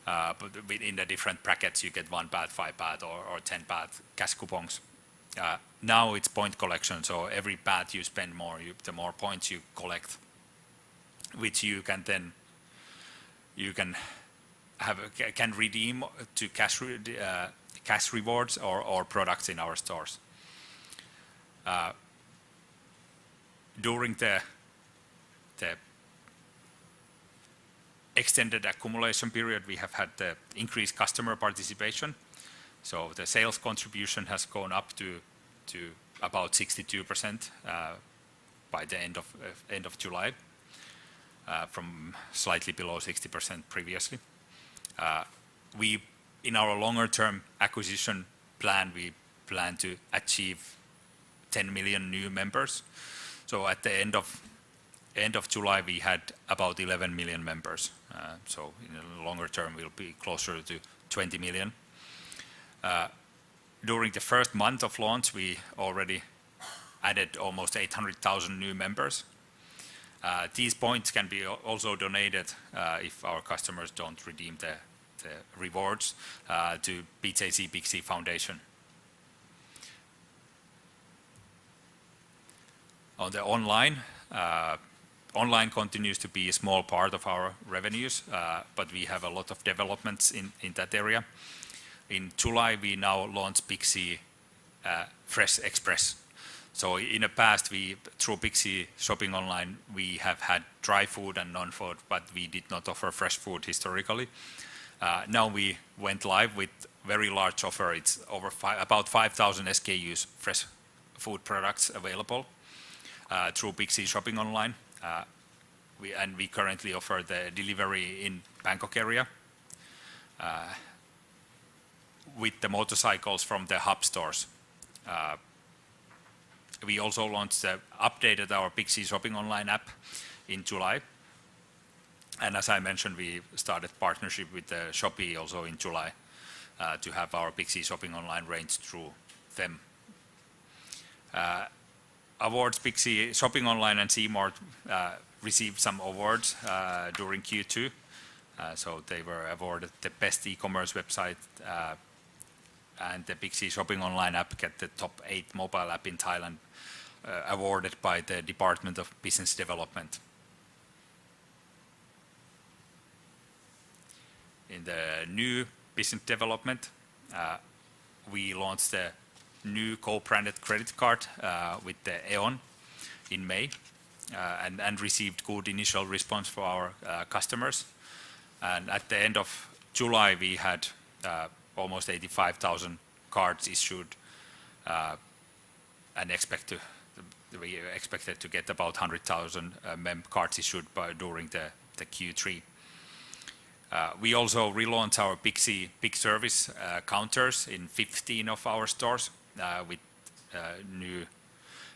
But in the different brackets, you get 1 baht, 5 baht, or 10 baht cash coupons. Now it's point collection, so every baht you spend more, the more points you collect, which you can then can redeem to cash rewards or products in our stores. During the extended accumulation period, we have had the increased customer participation. So the sales contribution has gone up to about 62% by the end of July, from slightly below 60% previously. In our longer term acquisition plan, we plan to achieve 10 million new members. So at the end of July, we had about 11 million members. So in the longer term, we'll be closer to 20 million. During the first month of launch, we already added almost 800,000 new members. These points can be also donated if our customers don't redeem the rewards to BJC BIGC Foundation. On the online continues to be a small part of our revenues, but we have a lot of developments in that area. In July, we now launched BIGC Fresh Express. So in the past, through BIGC shopping online, we have had dry food and non-food, but we did not offer fresh food historically. Now we went live with very large offer. It's over about 5,000 SKUs, fresh food products available through BIGC shopping online. We currently offer the delivery in Bangkok area with the motorcycles from the hub stores. We also updated our BIGC shopping online app in July. And as I mentioned, we started partnership with the Shopee also in July to have our BIGC shopping online range through them. Awards: BIGC shopping online and C-Mart received some awards during Q2. So they were awarded the best e-commerce website, and the BIGC shopping online app get the top 8 mobile app in Thailand, awarded by the Department of Business Development. In the new business development, we launched the new co-branded credit card with the EON in May, and received good initial response from our customers. And at the end of July, we had almost 85,000 cards issued, and we expected to get about 100,000 cards issued during the Q3. We also relaunched our BIGC Big Service counters in 15 of our stores with new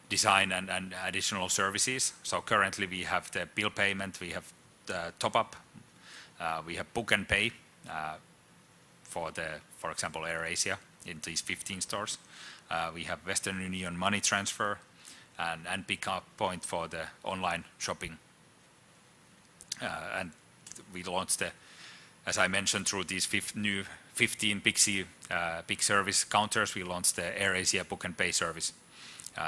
design and additional services. So currently we have the bill payment, we have the top up, we have book and pay for example, AirAsia in these 15 stores. We have Western Union money transfer and pick-up point for the online shopping. And we launched as I mentioned, through these new 15 BIGC Big Service counters, we launched the AirAsia book and pay service.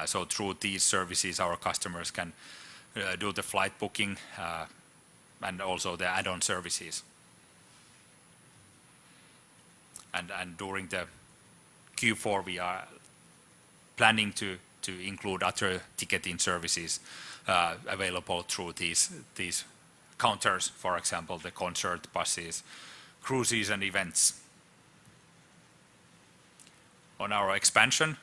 So through these services, our customers can do the flight booking and also the add-on services. And during the Q4, we are planning to include other ticketing services available through these counters, for example, the concert buses, cruises and events. On our expansion,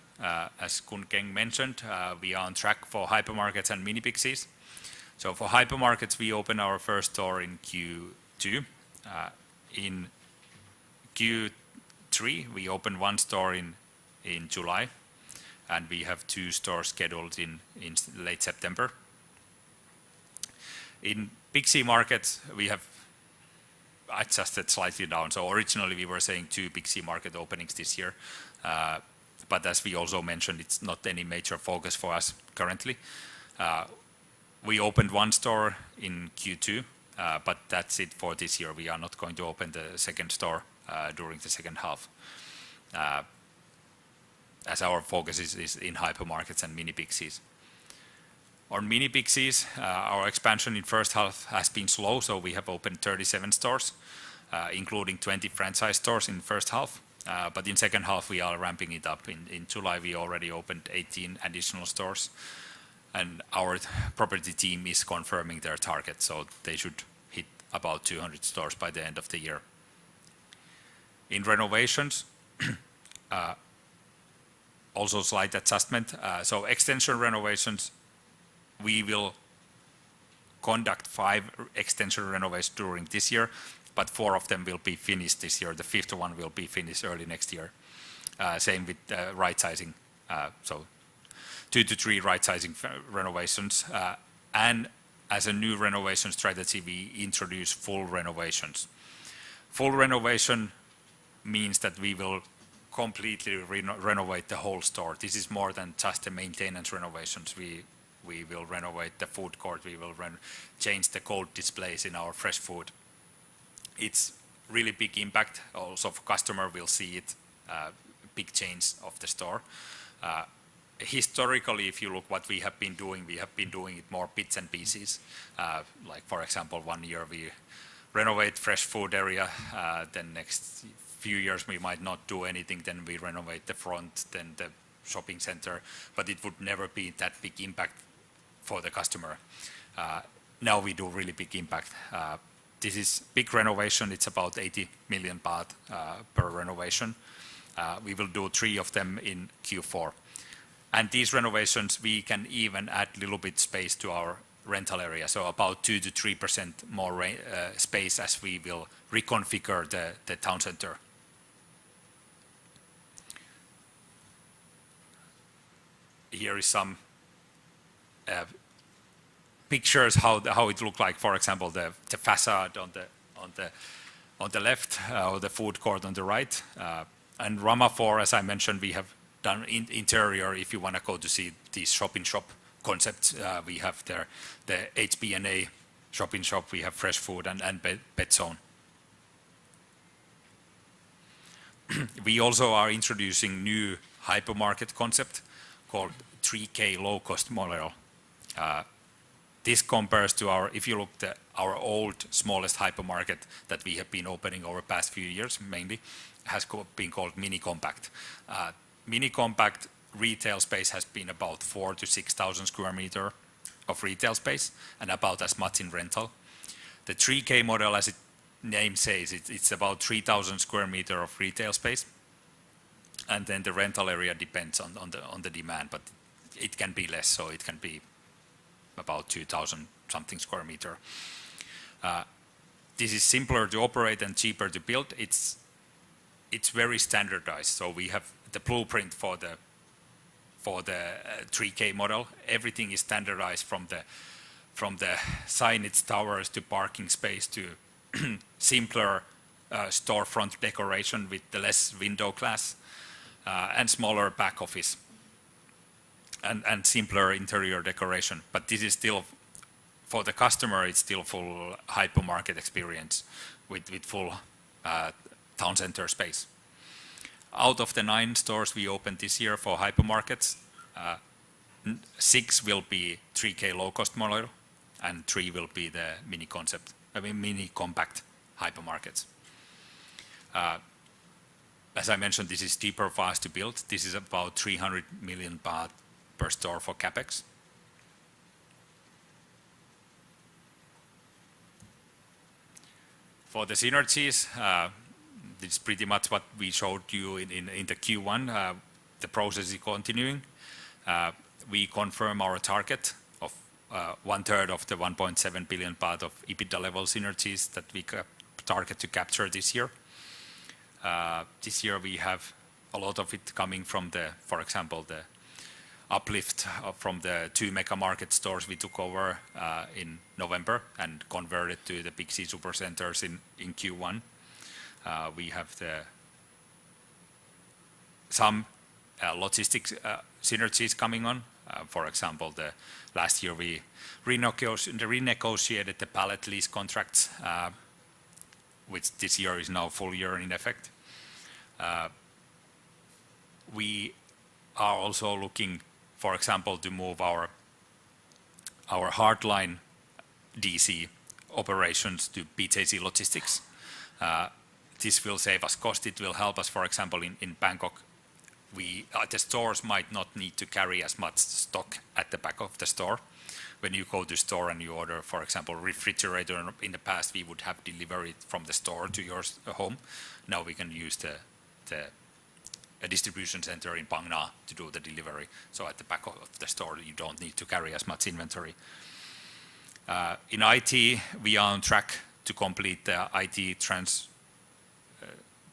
as Kun Keng mentioned, we are on track for hypermarkets and mini BIGCs. So for hypermarkets, we opened our first store in Q2. In Q3, we opened one store in July, and we have 2 stores scheduled in late September. In BIGC markets, we have adjusted slightly down. So originally we were saying 2 BIGC market openings this year. But as we also mentioned, it's not any major focus for us currently. We opened 1 store in Q2, but that's it for this year. We are not going to open the second store during the second half, as our focus is in hypermarkets and mini BIGCs. On mini BIGCs, our expansion in first half has been slow, so we have opened 37 stores, including 20 franchise stores in first half. But in second half, we are ramping it up. In July, we already opened 18 additional stores, and our property team is confirming their target, so they should hit about 200 stores by the end of the year. In renovations, also slight adjustment. So extension renovations, we will conduct 5 extension renovations during this year, but 4 of them will be finished this year. The 5th one will be finished early next year. Same with right sizing. So 2 to 3 right sizing renovations. And as a new renovation strategy, we introduce full renovations. Full renovation means that we will completely renovate the whole store. This is more than just the maintenance renovations. We will renovate the food court. We will change the cold displays in our fresh food. It's really big impact. Also, for customer will see it, big change of the store. Historically, if you look what we have been doing it more bits and pieces. Like for example, 1 year we renovate fresh food area, then next few years we might not do anything, then we renovate the front, then the shopping center, but it would never be that big impact for the customer. Now we do really big impact. This is big renovation, it's about 80 million baht per renovation. We will do 3 of them in Q4. And these renovations, we can even add a little bit space to our rental area, so about 2 to 3% more space as we will reconfigure the town center. Here is some pictures how it looked like. For example, the facade on the left, or the food court on the right. And Rama 4, as I mentioned, we have done interior. If you want to go to see these shop-in-shop concepts, we have there the HB&A shop-in-shop. We have fresh food and pet zone. We also are introducing new hypermarket concept called 3K low-cost model. This compares to if you look at our old smallest hypermarket that we have been opening over the past few years, mainly, has been called mini compact. Mini compact retail space has been about 4,000 to 6,000 square meter of retail space and about as much in rental. The 3K model, as its name says, it's about 3,000 square meter of retail space, and then the rental area depends on the demand, but it can be less, so it can be about 2,000 something square meter. This is simpler to operate and cheaper to build. It's very standardized, so we have the blueprint for the 3K model. Everything is standardized from the signage towers to parking space to simpler storefront decoration with the less window glass and smaller back office and simpler interior decoration. But this is still, for the customer, it's still full hypermarket experience with full town center space. Out of the 9 stores we opened this year for hypermarkets, 6 will be 3K low-cost model, and 3 will be the mini compact hypermarkets. As I mentioned, this is cheaper for us to build. This is about 300 million baht per store for capex. For the synergies, this is pretty much what we showed you in the Q1. The process is continuing. We confirm our target of 1/3 of the 1.7 billion baht of EBITDA level synergies that we target to capture this year. This year we have a lot of it coming from for example, the uplift from the 2 mega market stores we took over in November and converted to the BIGC supercenters in Q1. We have some logistics synergies coming on. For example, last year we renegotiated the pallet lease contracts, which this year is now full year in effect. We are also looking, for example, to move our hardline DC operations to BJC Logistics. This will save us cost. It will help us, for example, in Bangkok. The stores might not need to carry as much stock at the back of the store. when you go to store and you order, for example, refrigerator, in the past we would have delivery from the store to your home. Now we can use a distribution center in Phang Nga to do the delivery. So at the back of the store, you don't need to carry as much inventory. In IT, we are on track to complete the IT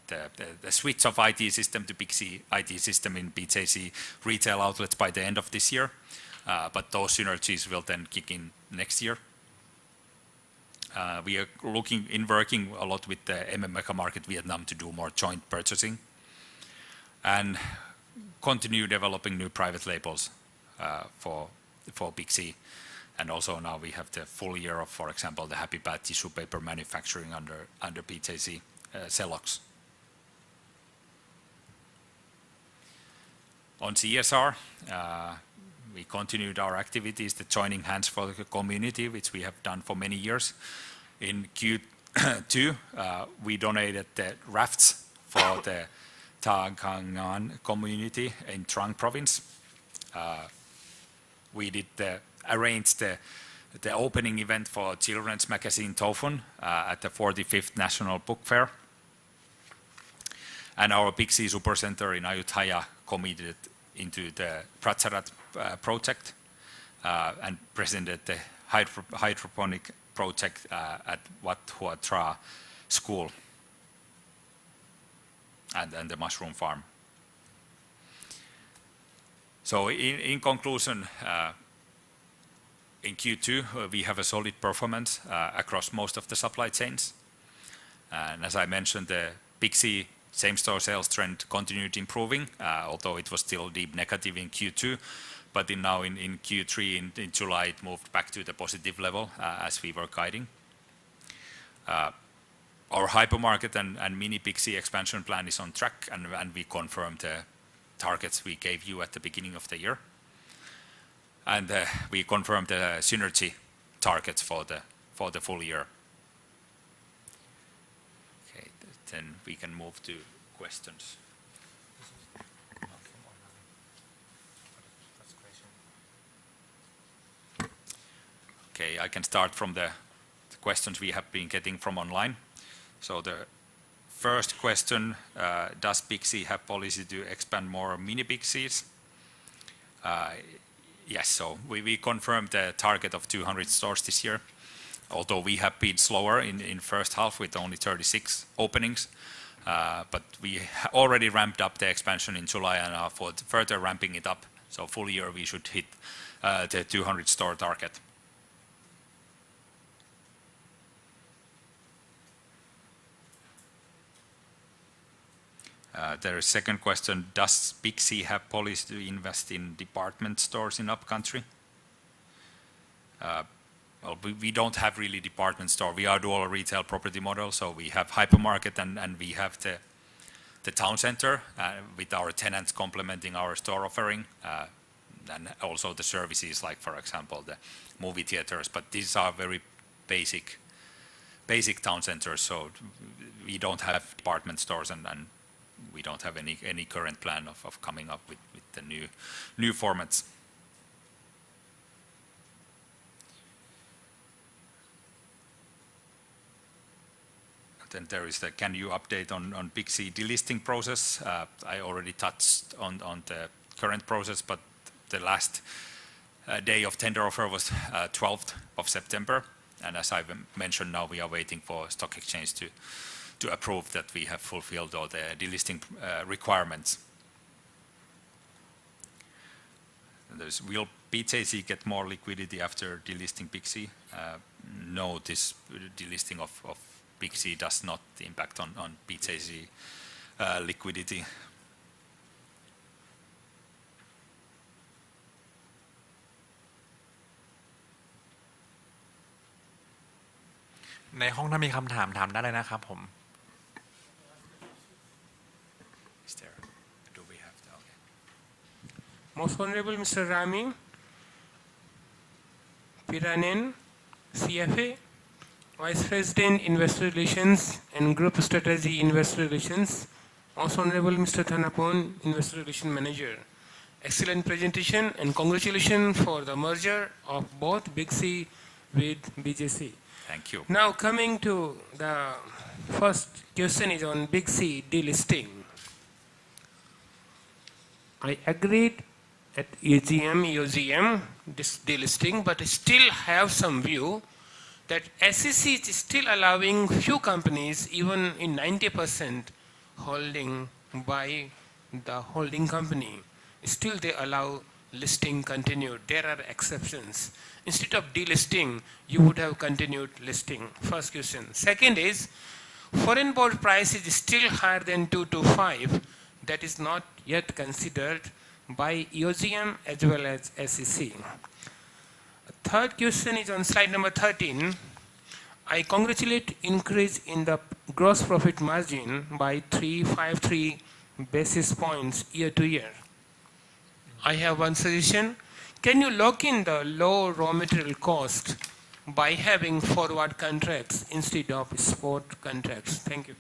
the switch of IT system to BIGC IT system in BJC retail outlets by the end of this year. But those synergies will then kick in next year. We are working a lot with the Mega Market Vietnam to do more joint purchasing and continue developing new private labels for BIGC. And also now we have the full year of, for example, the Happy Bad tissue paper manufacturing under BJC Celox. On CSR, we continued our activities, the joining hands for the community, which we have done for many years. In Q2, we donated the rafts for the Ta Kang community in Trang province. We did arrange the opening event for children's magazine Tofun at the 45th National Book Fair. And our BIGC Supercenter in Ayutthaya committed into the Pracharat project and presented the hydroponic project at Wat Hua Tra school and the mushroom farm. So in conclusion, in Q2 we have a solid performance across most of the supply chains. And as I mentioned, the BIGC same-store sales trend continued improving, although it was still deep negative in Q2. But now in Q3, in July, it moved back to the positive level as we were guiding. Our hypermarket and mini BIGC expansion plan is on track, and we confirmed the targets we gave you at the beginning of the year. And we confirmed the synergy targets for the full year. Okay, then we can move to questions. Okay, I can start from the questions we have been getting from online. So the first question, does BIGC have policy to expand more mini BIGCs? Yes, so we confirmed the target of 200 stores this year, although we have been slower in first half with only 36 openings. But we already ramped up the expansion in July and are further ramping it up. So full year we should hit the 200 store target. There is a second question, does BIGC have policy to invest in department stores in upcountry? Well, we don't have really department store. We are dual retail property model, so we have hypermarket and we have the town center with our tenants complementing our store offering, and also the services like, for example, the movie theaters. But these are very basic town centers, so we don't have department stores and we don't have any current plan of coming up with the new formats. Then there is the, can you update on BIGC delisting process? I already touched on the current process, but the last day of tender offer was 12th of September. And as I've mentioned, now we are waiting for stock exchange to approve that we have fulfilled all the delisting requirements. Will BJC get more liquidity after delisting BIGC? No, this delisting of BIGC does not impact on BJC liquidity.ในห้องถ้ามีคำถามถามได้เลยนะครับผม Most Honorable Mr. Rami Piranen, CFA, Vice President Investor Relations and Group Strategy Investor Relations, Most Honorable Mr. Thanapon, Investor Relations Manager, excellent presentation and congratulations for the merger of both BIGC with BJC. Thank you. Now coming to the first question is on BIGC delisting. I agreed at EOGM this delisting, but I still have some view that SEC is still allowing few companies, even in 90% holding by the holding company, still they allow listing continued. There are exceptions. Instead of delisting, you would have continued listing. First question. Second is, foreign board price is still higher than 225. That is not yet considered by EOGM as well as SEC. Third question is on slide number 13. I congratulate increase in the gross profit margin by 353 basis points year to year. I have one suggestion. Can you lock in the low raw material cost by having forward contracts instead of spot contracts? Thank you.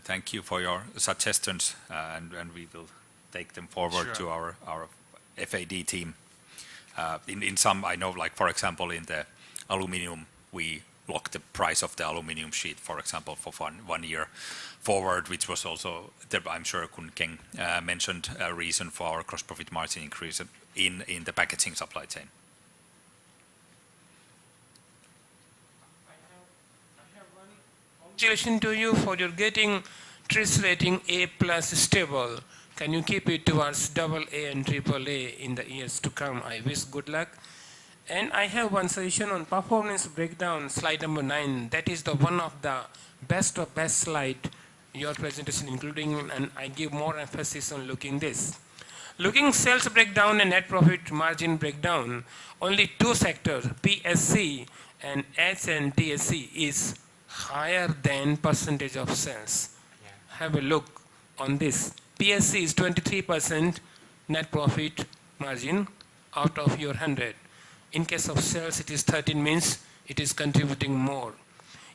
Thank you for your suggestions, and we will take them forward to our FAD team. In some, I know, like for example, in the aluminium, we lock the price of the aluminium sheet, for example, for 1 year forward, which was also, I'm sure Kun Keng mentioned, a reason for our gross profit margin increase in the packaging supply chain. Congratulations to you for your getting TRIS rating A+ stable. Can you keep it towards AA and AAA in the years to come? I wish good luck. And I have one suggestion on performance breakdown, slide number 9. That is the one of the best of best slide your presentation including, and I give more emphasis on looking this. Looking sales breakdown and net profit margin breakdown, only two sectors, PSC and HNTSC is higher than percentage of sales. Have a look on this. PSC is 23% net profit margin out of your 100. In case of sales, it is 13, means it is contributing more.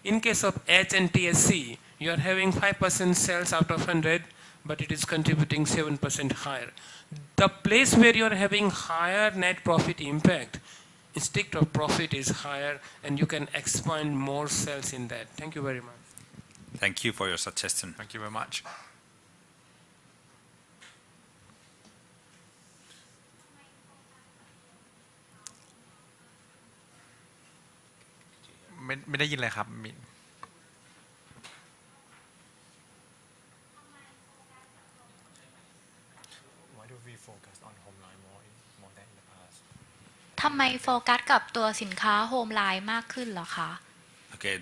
In case of HNTSC, you are having 5% sales out of 100, but it is contributing 7% higher. The place where you are having higher net profit impact, instead of profit is higher, and you can expand more sales in that. Thank you very much. Thank you for your suggestion. Thank you very much.ไม่ได้ยินเลยครับ ทำไมโฟกัสกับตัวสินค้าโฮมไลน์มากขึ้นเหรอคะ Okay,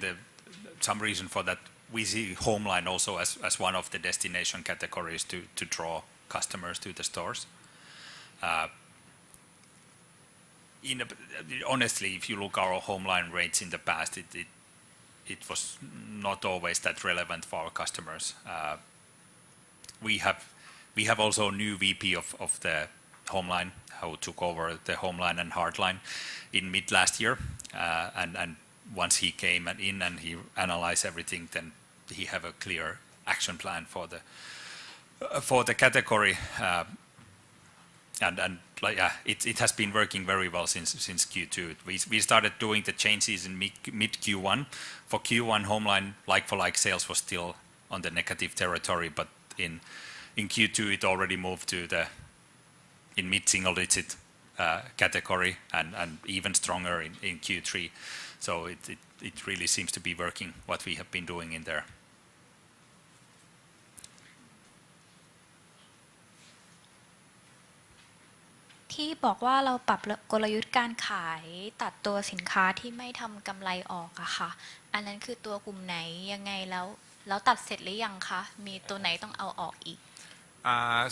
some reason for that. We see home line also as one of the destination categories to draw customers to the stores. Honestly, if you look our home line rates in the past, it was not always that relevant for our customers. We have also a new VP of the home line who took over the home line and hard line in mid last year, and once he came in and he analyzed everything, then he have a clear action plan for the category, and like it has been working very well since Q2. We started doing the changes in mid Q1. For Q1, home line like-for-like sales was still on the negative territory, but in Q2 it already moved to the in mid-single digit category, and even stronger in Q3. So it really seems to be working what we have been doing in there. ที่บอกว่าเราปรับกลยุทธ์การขายตัดตัวสินค้าที่ไม่ทำกำไรออกอะค่ะอันนั้นคือตัวกลุ่มไหนยังไงแล้วตัดเสร็จหรือยังคะมีตัวไหนต้องเอาออกอีก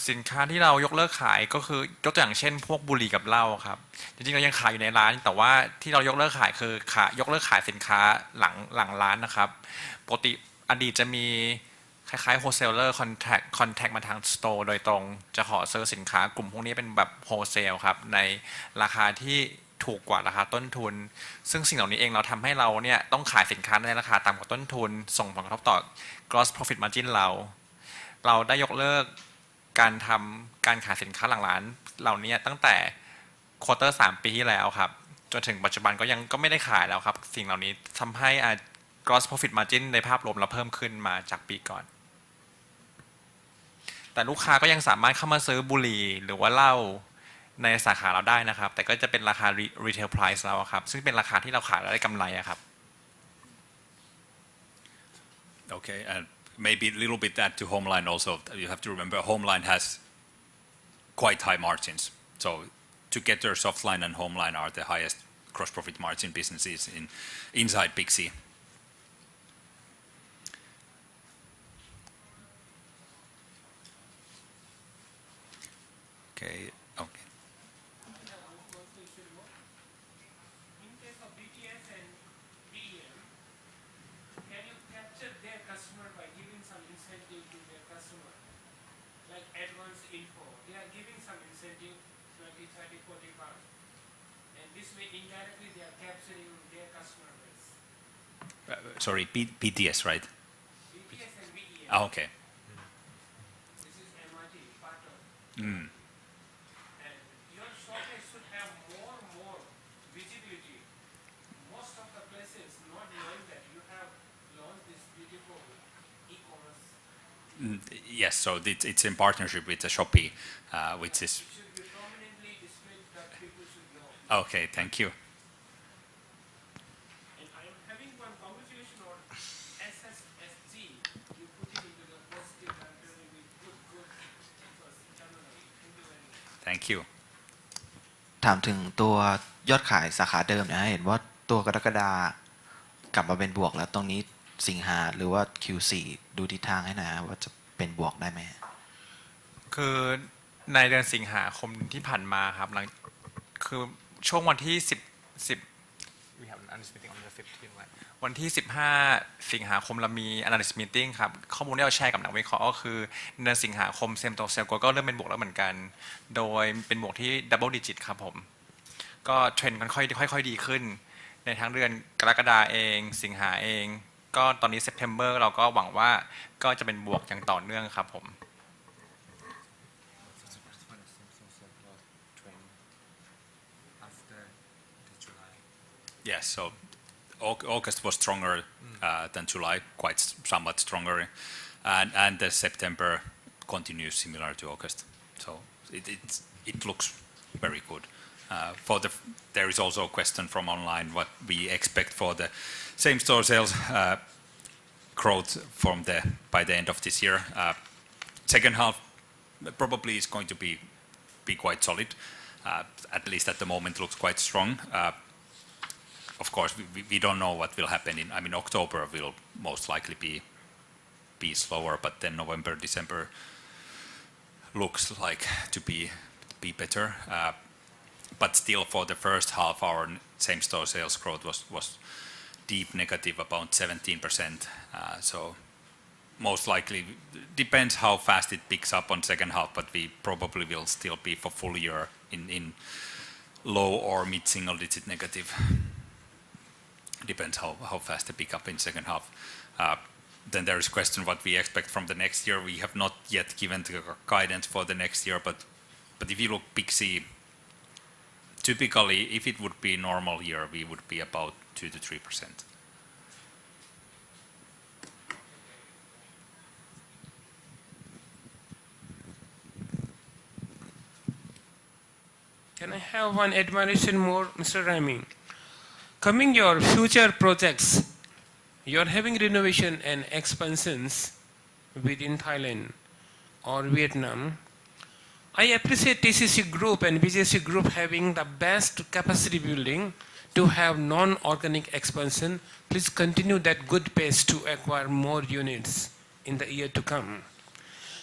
สินค้าที่เรายกเลิกขายก็คือยกตัวอย่างเช่นพวกบุหรี่กับเหล้าครับจริงๆเรายังขายอยู่ในร้านแต่ว่าที่เรายกเลิกขายคือยกเลิกขายสินค้าหลังร้านนะครับปกติอดีตจะมีคล้ายๆโฮเซลเลอร์คอนแทคมาทางสโตร์โดยตรงจะขอซื้อสินค้ากลุ่มพวกนี้เป็นแบบโฮเซลครับในราคาที่ถูกกว่าราคาต้นทุนซึ่งสิ่งเหล่านี้เองเราทำให้เราเนี่ยต้องขายสินค้าในราคาต่ำกว่าต้นทุนส่งผลกระทบต่อ gross profit margin เราได้ยกเลิก การขายสินค้าหลังร้านเหล่านี้ตั้งแต่ควอเตอร์3 ปีที่แล้วครับจนถึงปัจจุบันก็ไม่ได้ขายแล้วครับสิ่งเหล่านี้ทำให้gross profit margin ในภาพรวมเราเพิ่มขึ้นมาจากปีก่อนแต่ลูกค้าก็ยังสามารถเข้ามาซื้อบุหรี่หรือว่าเหล้าในสาขาเราได้นะครับแต่ก็จะเป็นราคา retail price เราครับซึ่งเป็นราคาที่เราขายแล้วได้กำไรครับ Okay, and maybe a little bit add to Homeline also. You have to remember Homeline has quite high margins. So together Softline and Homeline are the highest gross profit margin businesses inside BIGC. Okay. In case of BTS and BEM, can you capture their customer by giving some incentive to their customer, like advance info? They are giving some incentive, 20, 30, 40 pounds, and this way indirectly they are capturing their customer base. Sorry, BTS, right? BTS and BEM. Oh, okay. This is MRT part of. Mm. And your showcase should have more visibility. Most of the places not knowing that you have launched this beautiful e-commerce. Yes, so it's in partnership with the Shopee, which is. It should be prominently displayed that people should know. Okay, thank you. And I am having one congratulation on SSSG. You put it into the positive category with good efforts internally. Thank you very much. Thank you. ถามถึงตัวยอดขายสาขาเดิมนะเห็นว่าตัวกรกฎากลับมาเป็นบวกแล้วตรงนี้สิงหาหรือว่า Q4 ดูทิศทางให้หน่อยว่าจะเป็นบวกได้ไหมคือในเดือนสิงหาคมที่ผ่านมาครับคือช่วงวันที่วันที่15 สิงหาคมเรามี analyst meeting ครับข้อมูลที่เราแชร์กับนักวิเคราะห์ก็คือเดือนสิงหาคมเซมโตเซลก็เริ่มเป็นบวกแล้วเหมือนกันโดยเป็นบวกที่ double digit ครับผมก็เทรนด์ค่อยๆดีขึ้นในทั้งเดือนกรกฎาเองสิงหาเองก็ตอนนี้ September เราก็หวังว่าก็จะเป็นบวกอย่างต่อเนื่องครับผม Yes, so August was stronger than July, quite somewhat stronger, and the September continues similar to August. So it looks very good. There is also a question from online what we expect for the same-store sales growth by the end of this year. Second half probably is going to be quite solid. At least at the moment looks quite strong. Of course, we don't know what will happen October will most likely be slower, but then November, December looks like to be better. But still, for the first half, our same-store sales growth was deep negative, about 17%. So most likely depends how fast it picks up on second half, but we probably will still be for full year in low or mid-single digit negative. Depends how fast they pick up in second half. Then there is question what we expect from the next year. We have not yet given the guidance for the next year, but if you look BIGC, typically if it would be a normal year, we would be about 2 to 3%. Can I have one admiration more, Mr. Rami? Coming your future projects, you're having renovation and expansions within Thailand or Vietnam. I appreciate TCC Group and BJC Group having the best capacity building to have non-organic expansion. Please continue that good pace to acquire more units in the year to come.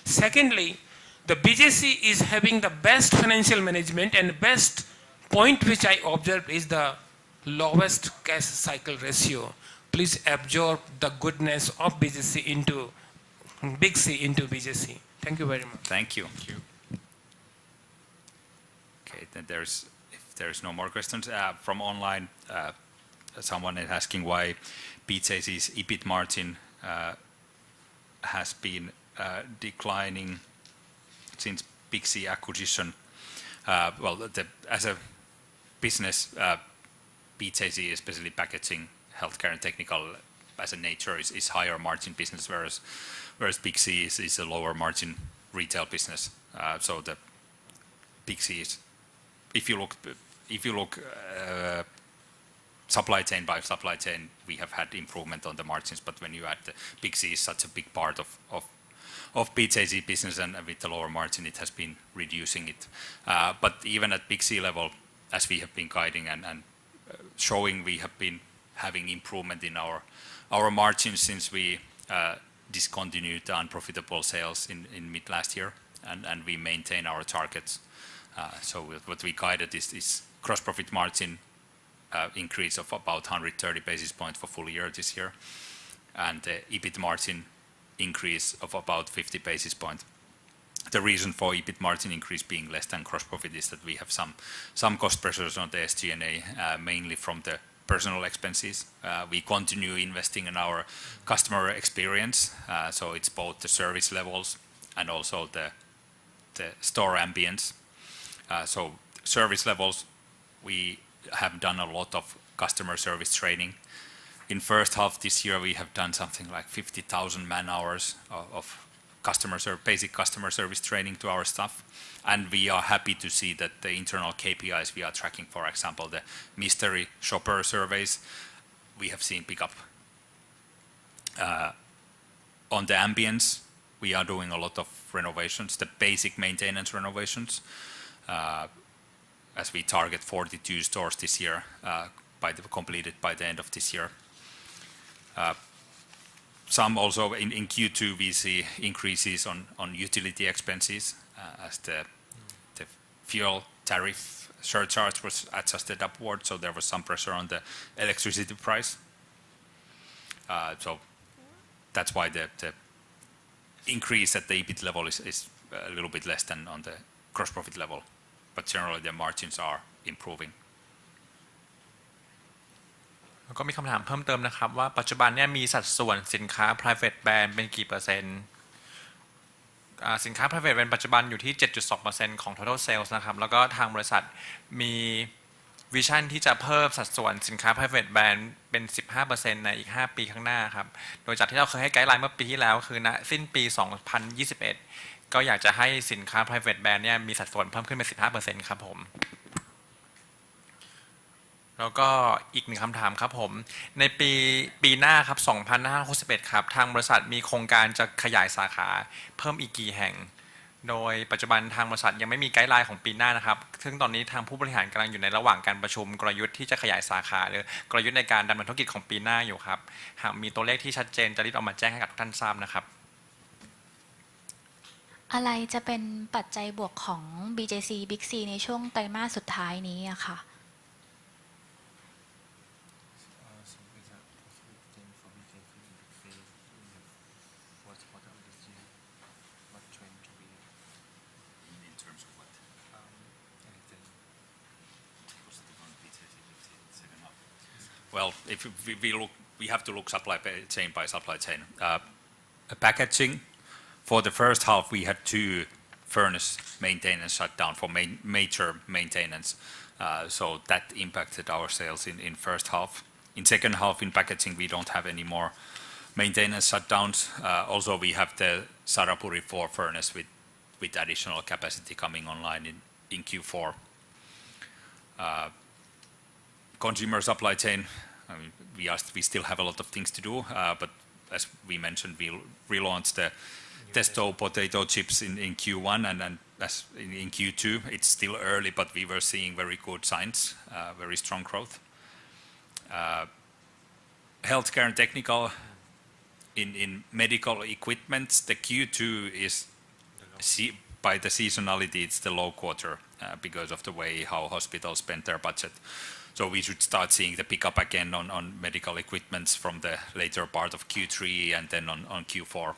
Secondly, the BJC is having the best financial management, and best point which I observed is the lowest cash cycle ratio. Please absorb the goodness of BIGC into BJC. Thank you very much. Thank you. Okay, then if there's no more questions from online, someone is asking why BJC's EBIT margin has been declining since BIGC acquisition. As a business, BJC, especially packaging, healthcare and technical as a nature is higher margin business, whereas BIGC is a lower margin retail business. So the BIGC is, if you look supply chain by supply chain, we have had improvement on the margins, but when you add the BIGC is such a big part of BJC business, and with the lower margin, it has been reducing it. But even at BIGC level, as we have been guiding and showing, we have been having improvement in our margins since we discontinued the unprofitable sales in mid last year, and we maintain our targets. So what we guided is gross profit margin increase of about 130 basis points for full year this year, and EBIT margin increase of about 50 basis points. The reason for EBIT margin increase being less than gross profit is that we have some cost pressures on the SG&A, mainly from the personal expenses. We continue investing in our customer experience, so it's both the service levels and also the store ambience. So service levels, we have done a lot of customer service training. In first half this year, we have done something like 50,000 man-hours of basic customer service training to our staff, and we are happy to see that the internal KPIs we are tracking, for example, the mystery shopper surveys, we have seen pick up. On the ambience, we are doing a lot of renovations, the basic maintenance renovations, as we target 42 stores this year, completed by the end of this year. Some also in Q2 we see increases on utility expenses as the fuel tariff surcharge was adjusted upward, so there was some pressure on the electricity price. So that's why the increase at the EBIT level is a little bit less than on the gross profit level, but generally the margins are improving. แล้วก็มีคำถามเพิ่มเติมนะครับว่าปัจจุบันเนี่ยมีสัดส่วนสินค้า private brand เป็นกี่เปอร์เซ็นต์สินค้า private brand ปัจจุบันอยู่ที่ 7.2% ของ total sales นะครับแล้วก็ทางบริษัทมีวิชั่นที่จะเพิ่มสัดส่วนสินค้า private brand เป็น 15% ในอีก5ปีข้างหน้าครับโดยจากที่เราเคยให้ไกด์ไลน์เมื่อปีที่แล้วคือณสิ้นปี2021ก็อยากจะให้สินค้า private brand เนี่ยมีสัดส่วนเพิ่มขึ้นเป็น 15% ครับผมแล้วก็อีกหนึ่งคำถามครับผมในปีหน้าครับ2561ครับทางบริษัทมีโครงการจะขยายสาขาเพิ่มอีกกี่แห่งโดยปัจจุบันทางบริษัทยังไม่มีไกด์ไลน์ของปีหน้านะครับซึ่งตอนนี้ทางผู้บริหารกำลังอยู่ในระหว่างการประชุมกลยุทธ์ที่จะขยายสาขาหรือกลยุทธ์ในการดำเนินธุรกิจของปีหน้าอยู่ครับหากมีตัวเลขที่ชัดเจนจะรีบเอามาแจ้งให้กับทุกท่านทราบนะครับอะไรจะเป็นปัจจัยบวกของ BJC BIGC ในช่วงไตรมาสสุดท้ายนี้อะค่ะWell, if we look, we have to look supply chain by supply chain. Packaging, for the first half, we had 2 furnace maintenance shutdown for major maintenance. So that impacted our sales in first half. In second half, in packaging, we don't have any more maintenance shutdowns. Also, we have the Sarapuri 4 furnace with additional capacity coming online in Q4. Consumer supply chain, I mean, we still have a lot of things to do, but as we mentioned, we relaunched the Testo potato chips in Q1 and as in Q2. It's still early, but we were seeing very good signs, very strong growth. Healthcare and technical, in medical equipment, the Q2 is by the seasonality, it's the low quarter because of the way how hospitals spend their budget. So we should start seeing the pickup again on medical equipments from the later part of Q3 and then on Q4.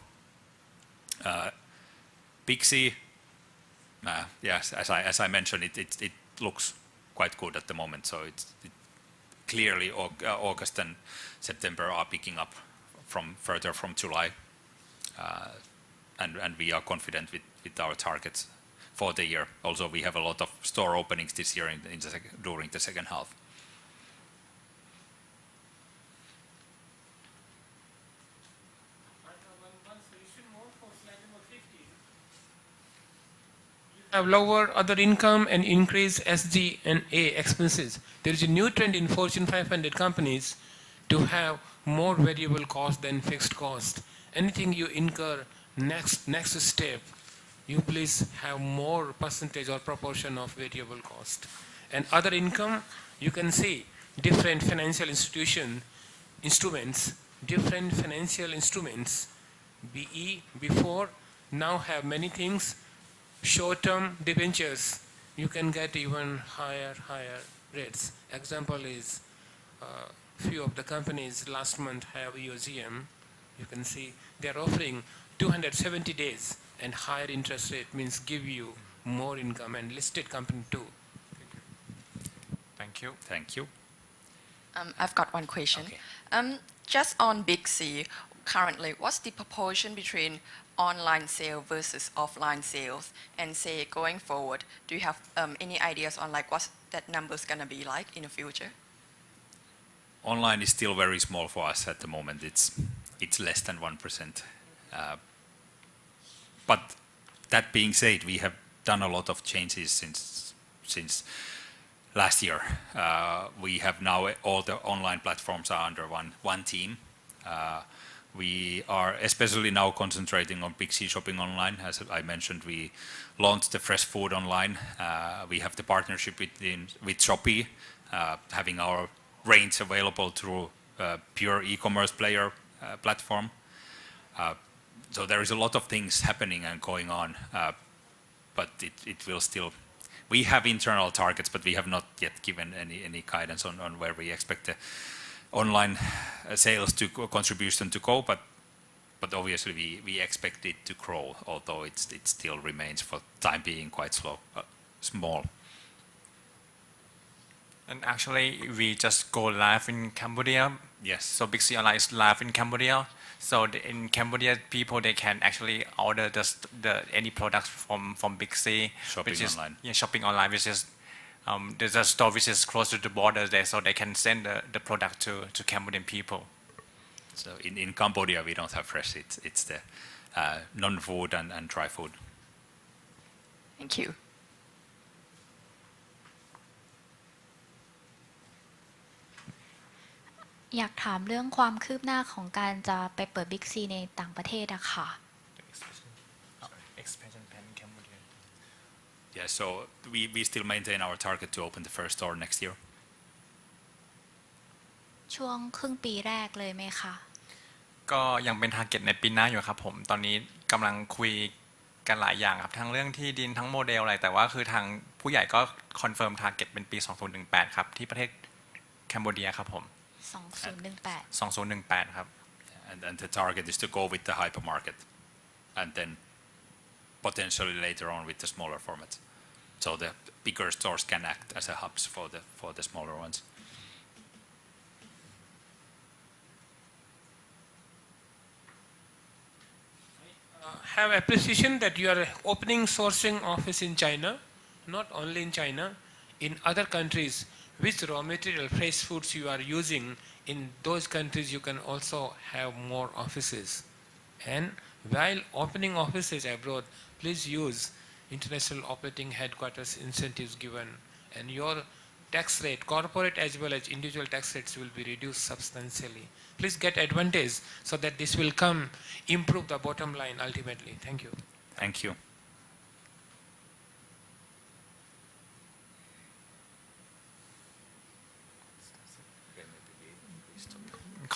BIGC, yes, as I mentioned, it looks quite good at the moment. So it clearly August and September are picking up further from July, and we are confident with our targets for the year. Also, we have a lot of store openings this year during the second half. Have lower other income and increase SG&A expenses. There is a new trend in Fortune 500 companies to have more variable cost than fixed cost. Anything you incur next step, you please have more percentage or proportion of variable cost. And other income, you can see different financial instruments, BE before, now have many things. Short-term debentures, you can get even higher rates. Example is few of the companies last month have EOGM. You can see they are offering 270 days and higher interest rate means give you more income, and listed company too. Thank you. Thank you. I've got one question. Okay. Just on BIGC, currently, what's the proportion between online sale versus offline sales? And say going forward, do you have any ideas on like what that number's gonna be like in the future? Online is still very small for us at the moment. It's less than 1%. But that being said, we have done a lot of changes since last year. We have now all the online platforms are under one team. We are especially now concentrating on BIGC shopping online. As I mentioned, we launched the fresh food online. We have the partnership with Shopee, having our range available through pure e-commerce player platform. So there is a lot of things happening and going on, but it will still. We have internal targets, but we have not yet given any guidance on where we expect the online sales to contribution to go, but obviously we expect it to grow, although it still remains for time being quite small. And actually, we just go live in Cambodia. Yes. So BIGC Online is live in Cambodia. So in Cambodia, people they can actually order any products from BIGC, Shopping which is online. Yeah, shopping online, which is there's a store which is close to the border there, so they can send the product to Cambodian people. So in Cambodia we don't have fresh. It's the non-food and dry food. Thank you.อยากถามเรื่องความคืบหน้าของการจะไปเปิด BIGC ในต่างประเทศอะค่ะ Expansion plan in Cambodia. Yeah, so we still maintain our target to open the first store next year. ช่วงครึ่งปีแรกเลยไหมคะ ก็ยังเป็น target ในปีหน้าอยู่ครับผมตอนนี้กำลังคุยกันหลายอย่างครับทั้งเรื่องที่ดินทั้งโมเดลอะไรแต่ว่าคือทางผู้ใหญ่ก็ confirm target เป็นปี 2018 ครับที่ประเทศแคนเบเดียครับผม2018 ครับ And the target is to go with the hypermarket, and then potentially later on with the smaller formats, so the bigger stores can act as a hubs for the smaller ones. Have appreciation that you are opening sourcing office in China, not only in China, in other countries. Which raw material, fresh foods you are using in those countries, you can also have more offices. And while opening offices abroad, please use international operating headquarters incentives given, and your tax rate, corporate as well as individual tax rates will be reduced substantially. Please get advantage so that this will improve the bottom line ultimately. Thank you. Thank you.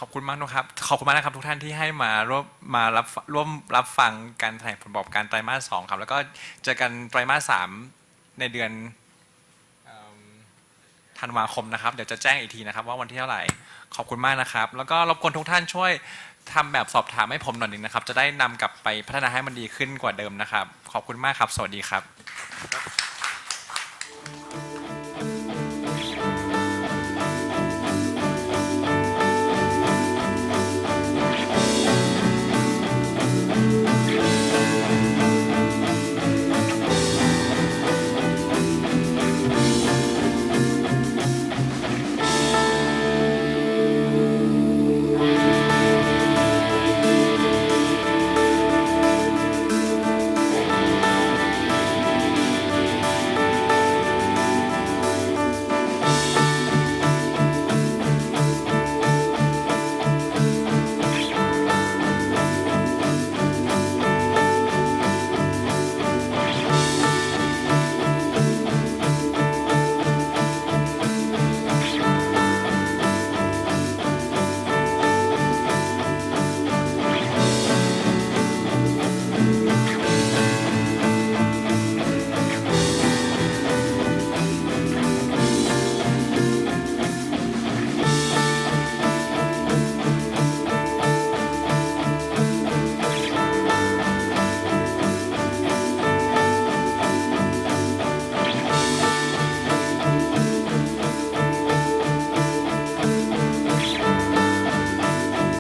ขอบคุณมากนะครับขอบคุณมากนะครับทุกท่านที่ให้มาร่วมรับฟังการแถลงผลประกอบการไตรมาส 2ครับแล้วก็เจอกันไตรมาส 3ในเดือนธันวาคมนะครับเดี๋ยวจะแจ้งอีกทีนะครับว่าวันที่เท่าไหร่ขอบคุณมากนะครับแล้วก็รบกวนทุกท่านช่วยทำแบบสอบถามให้ผมหน่อยนึงนะครับจะได้นำกลับไปพัฒนาให้มันดีขึ้นกว่าเดิมนะครับขอบคุณมากครับสวัสดีครับ